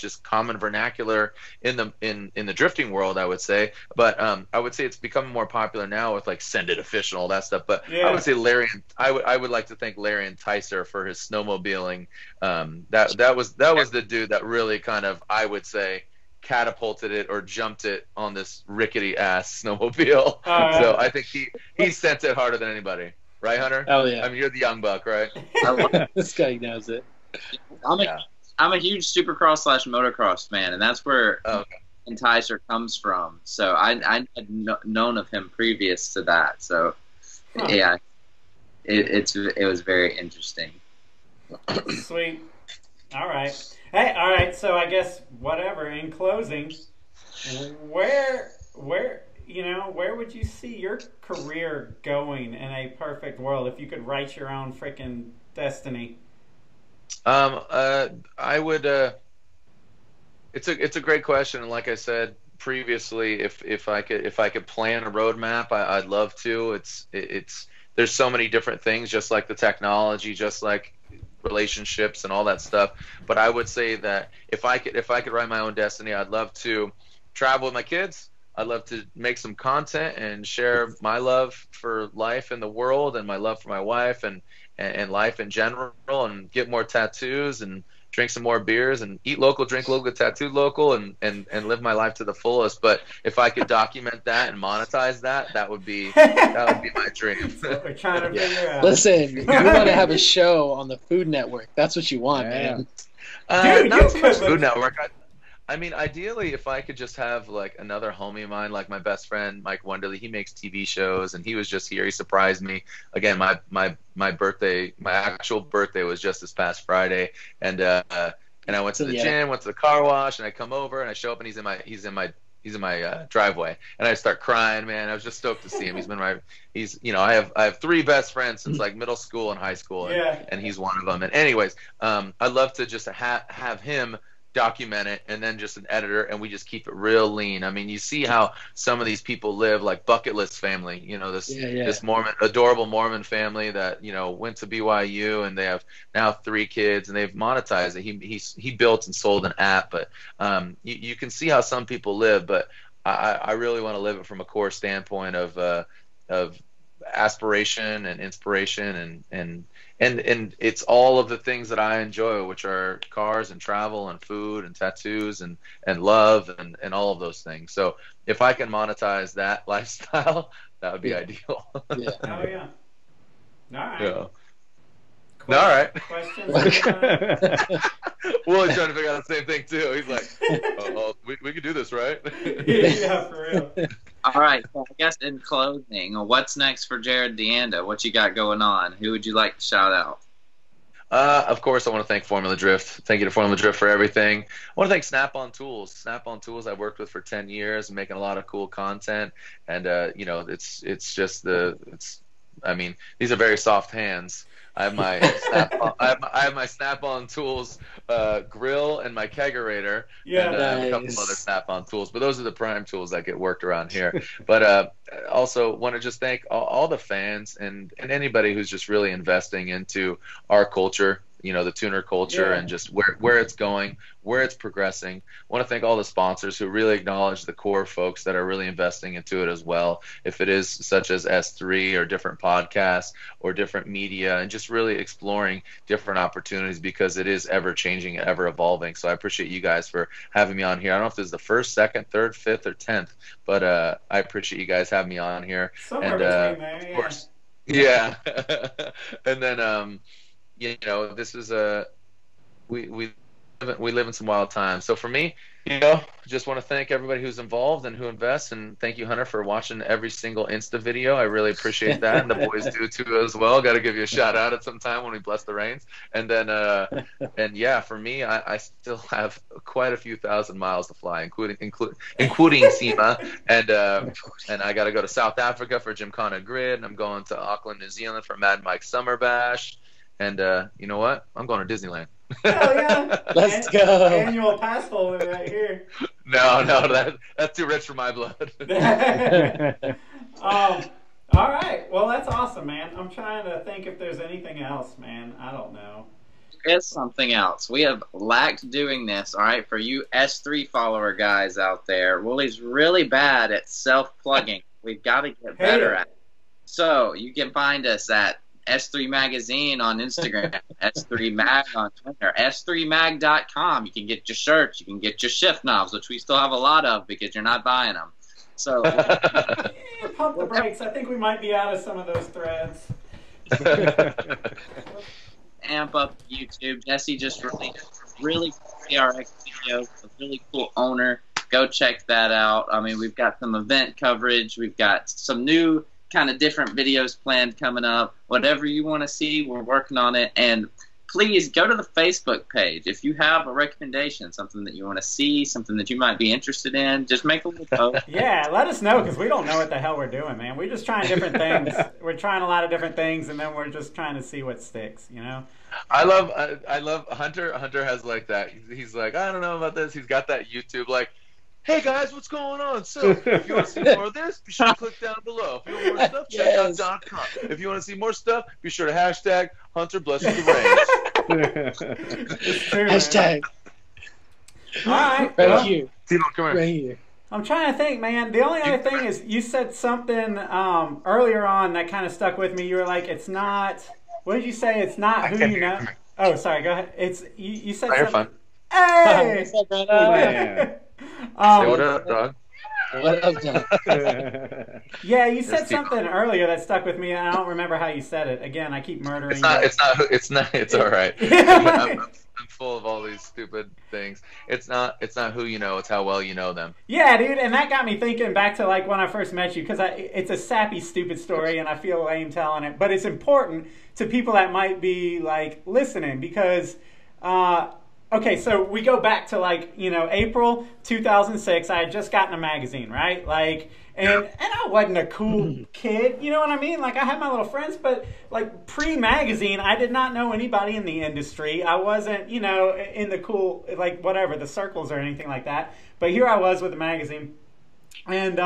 just common vernacular in the drifting world, I would say. But I would say it's becoming more popular now with, like, send it official, all that stuff. But I would say I would like to thank Larry Enticer for his snowmobiling. That was the dude that really kind of, I would say, catapulted it or jumped it on this rickety ass snowmobile. So I think he sent it harder than anybody. Right, Hunter? Oh, yeah. I mean, you're the young buck, right? This guy knows it. I'm a huge Supercross / motocross fan, and that's where Enticer comes from. So I had known of him previous to that. So yeah, it was very interesting. Sweet. All right. Hey, all right. So I guess whatever. In closing, where would you see your career going in a perfect world if you could write your own freaking destiny? I would. It's a great question, and like I said previously, if I could plan a roadmap, I'd love to. There's so many different things, just like the technology, just like relationships and all that stuff. But I would say that if I could write my own destiny, I'd love to travel with my kids. I'd love to make some content and share my love for life in the world and my love for my wife and life in general, and get more tattoos and drink some more beers and eat local, drink local, get tattooed local, and live my life to the fullest. But if I could document that and monetize that would be my dream. That's what we're trying to figure out. Listen, you want to have a show on the Food Network. That's what you want, man. Dude, not so much Food Network. I mean, ideally, if I could just have, like, another homie of mine, like my best friend Mike Wonderly. He makes TV shows, and he was just here. He surprised me. Again, my birthday, my actual birthday was just this past Friday, and I went to the gym, went to the car wash, and I come over and I show up, and he's in my driveway, and I start crying, man. I was just stoked to see him. I have 3 best friends since, like, middle school and high school, and he's one of them. And anyways, I'd love to just have him document it, and then just an editor, and we just keep it real lean. I mean, you see how some of these people live, like Bucket List family, this adorable Mormon family that, went to BYU, and they have now 3 kids, and they've monetized it. He built and sold an app, but you can see how some people live, but I really want to live it from a core standpoint of aspiration and inspiration, and it's all of the things that I enjoy, which are cars and travel and food and tattoos and love and all of those things. So if I can monetize that lifestyle, that would be ideal. Yeah. Oh yeah. All right. Yeah. All right. Questions? Willie's trying to figure out the same thing too. He's like, we could do this, right? Yeah, for real. All right, so I guess in closing, what's next for Jarod Deanda? What you got going on? Who would you like to shout out? Of course, I want to thank Formula Drift. Thank you to Formula Drift for everything. I want to thank Snap-on Tools. Snap-on Tools I've worked with for 10 years, making a lot of cool content. And, these are very soft hands. I have my Snap-on Tools grill and my kegerator, and a couple of other Snap-on tools. But those are the prime tools that get worked around here. But also want to just thank all the fans and anybody who's just really investing into our culture, the tuner culture, and just where it's going, where it's progressing. I want to thank all the sponsors who really acknowledge the core folks that are really investing into it as well. If it is such as S3 or different podcasts or different media, and just really exploring different opportunities, because it is ever changing and ever evolving. So I appreciate you guys for having me on here. I don't know if this is the 1st, 2nd, 3rd, 5th, or 10th, but I appreciate you guys having me on here. Somewhere between there, yeah. Of course. Yeah. And then this is we live in some wild times. So for me, just want to thank everybody who's involved and who invests, and thank you, Hunter, for watching every single Insta video. I really appreciate that, and the boys do too as well. Got to give you a shout out at some time when we bless the reins. And then for me, I still have quite a few thousand miles to fly, including SEMA, and I got to go to South Africa for Gymkhana Grid, and I'm going to Auckland, New Zealand for Mad Mike Summer Bash. And you know what? I'm going to Disneyland. Hell yeah. Let's go. Annual pass holder right here. No, that's too rich for my blood. All right. Well, that's awesome, man. I'm trying to think if there's anything else, man. I don't know. There's something else. We have lacked doing this, all right, for you S3 follower guys out there. Woolie's really bad at self-plugging. We've got to get better at it. So you can find us at S3 Magazine on Instagram, S3 Mag on Twitter, S3Mag.com. You can get your shirts. You can get your shift knobs, which we still have a lot of because you're not buying them. So pump the brakes. I think we might be out of some of those threads. Amp up YouTube. Jesse just released a really cool PRX video with a really cool owner. Go check that out. I mean, we've got some event coverage. We've got some new kind of different videos planned coming up. Whatever you want to see, we're working on it. And please go to the Facebook page. If you have a recommendation, something that you want to see, something that you might be interested in, just make a little post. Yeah, let us know because we don't know what the hell we're doing, man. We're just trying different things. We're trying a lot of different things, and then we're just trying to see what sticks, you know? I love Hunter. Hunter has like that. He's like, I don't know about this. He's got that YouTube like, hey guys, what's going on? So if you want to see more of this, be sure to click down below. If you want more stuff, check out .com. If you want to see more stuff, be sure to hashtag Hunter blesses the True, Hashtag. All right. Right Well, here. range. Come here. Right here. I'm trying to think, man. The only other thing is you said something earlier on that kind of stuck with me. You were like, it's not, what did you say? It's not who you know. Oh, sorry. Go ahead. It's you said Oh, you're something. fine. Hey! What's up, brother? Say what up, dog? What up, John? Yeah, you said There's people. something earlier that stuck with me, and I don't remember how you said it. Again, I keep murdering. It's all right. I'm full of all these stupid things. It's not who you know, it's how well you know them. Yeah, dude, and that got me thinking back to like when I first met you, because it's a sappy, stupid story, and I feel lame telling it, but it's important to people that might be like listening because. Okay, so we go back to like, you know, April 2006. I had just gotten a magazine, right? Like, and I wasn't a cool kid, you know what I mean? Like, I had my little friends, but like pre-magazine, I did not know anybody in the industry. I wasn't, you know, in the cool, like whatever, the circles or anything like that. But here I was with the magazine, and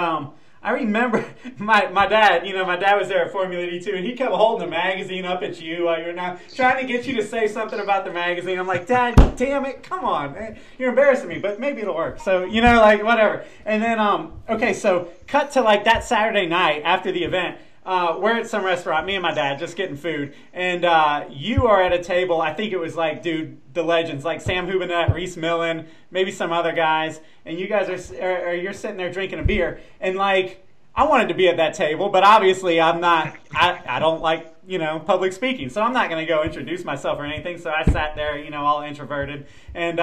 I remember my dad, you know, my dad was there at Formula D too, and he kept holding the magazine up at you while you're now trying to get you to say something about the magazine. I'm like, Dad, damn it, come on, man. You're embarrassing me, but maybe it'll work. So, you know, like, whatever. And then, okay, so cut to like that Saturday night after the event. We're at some restaurant, me and my dad, just getting food. And you are at a table, I think it was like, dude, the legends, like Sam Hubinette, Reese Millen, maybe some other guys. And you guys are you're sitting there drinking a beer. And like, I wanted to be at that table, but obviously I'm not, I don't like, you know, public speaking. So I'm not going to go introduce myself or anything. So I sat there, you know, all introverted. And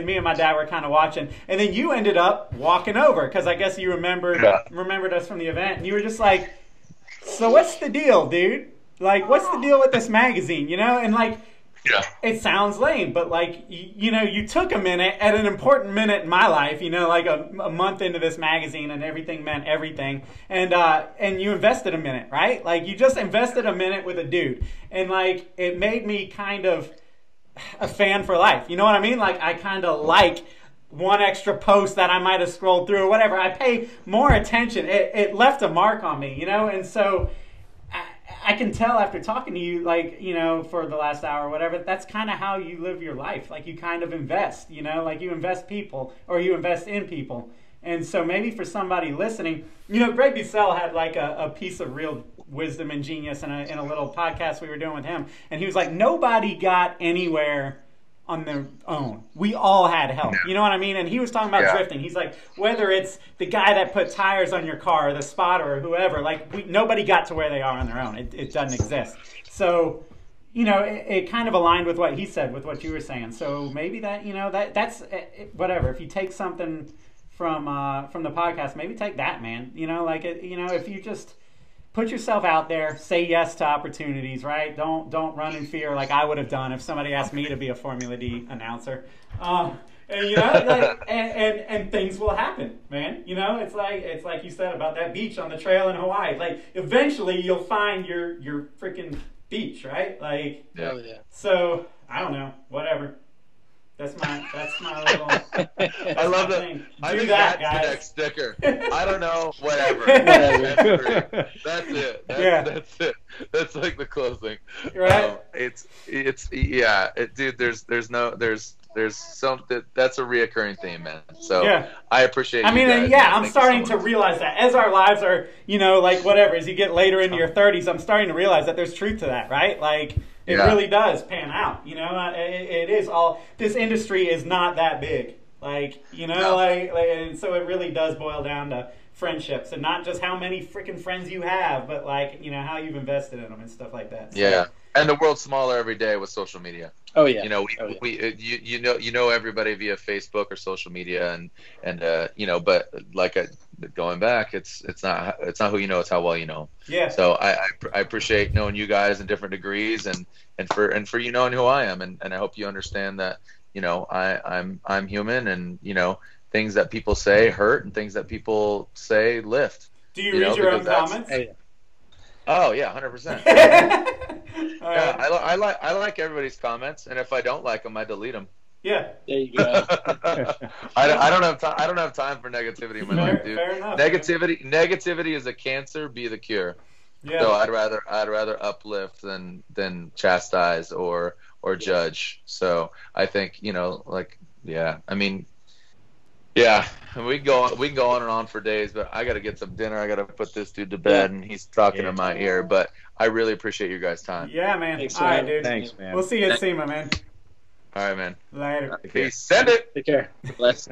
me and my dad were kind of watching. And then you ended up walking over because I guess you remembered us from the event. And you were just like, so what's the deal, dude? Like, what's the deal with this magazine, you know? And like, it sounds lame, but like, you know, you took a minute at an important minute in my life, you know, like a month into this magazine and everything meant everything. And you invested a minute, right? Like you just invested a minute with a dude. And like, it made me kind of a fan for life. You know what I mean? Like I kind of like one extra post that I might have scrolled through or whatever. I pay more attention. It left a mark on me, you know? And so I can tell after talking to you, like, you know, for the last hour or whatever, that's kind of how you live your life. Like you kind of invest, you know, like you invest people or you invest in people. And so maybe for somebody listening, you know, Greg Bussell had like a piece of real wisdom and genius in a little podcast we were doing with him. And he was like, nobody got anywhere on their own. We all had help. You know what I mean? And he was talking about drifting. He's like, whether it's the guy that put tires on your car or the spotter or whoever, like nobody got to where they are on their own. It doesn't exist. So, you know, it kind of aligned with what he said, with what you were saying. So maybe that, you know, that's whatever. If you take something from the podcast, maybe take that, man. You know, like, you know, if you just put yourself out there, say yes to opportunities, right? Don't run in fear like I would have done if somebody asked me to be a Formula D announcer. And you know, like, and things will happen, man. You know, it's like you said about that beach on the trail in Hawaii. Like eventually you'll find your freaking beach, right? Like, Oh, yeah. So I don't know. Whatever. That's my little. I love that. Thing. I Do think that, that's guys. the next sticker. I don't know. Whatever. Whatever. That's it. Yeah. That's it. That's like the closing. Right. It's yeah. Dude, there's some that's a reoccurring theme, man. So Yeah. I appreciate. I mean, you and guys, yeah, man. I'm Thank you starting so to much. realize that as our lives are, like whatever, as you get later into your 30s, I'm starting to realize that there's truth to that, right? Like, it Yeah. really does pan out, it is all, this industry is not that big. Like, No. and so it really does boil down to friendships and not just how many freaking friends you have, but like, how you've invested in them and stuff like that. So, Yeah, and the world's smaller every day with social media. Oh yeah. You know everybody via Facebook or social media, and but like going back, it's not who you know, it's how well you know. Yeah. So I appreciate knowing you guys in different degrees, and for you knowing who I am, and I hope you understand that I'm human, and things that people say hurt, and things that people say lift. Do you read your own comments? Oh yeah, 100%. Yeah, I like everybody's comments, and if I don't like them, I delete them. Yeah. There you go. I don't have time. I don't have time for negativity in my life, dude. Fair enough. Negativity is a cancer. Be the cure. Yeah. So I'd rather uplift than chastise or judge. So I think I mean. Yeah, we can go on and on for days, but I got to get some dinner. I got to put this dude to bed, and he's talking in my ear. But I really appreciate your guys' time. Yeah, man. Thanks, All right, man. dude. Thanks, man. We'll see you at SEMA, man. All right, man. Later. Peace. Send it. Take care. Bless.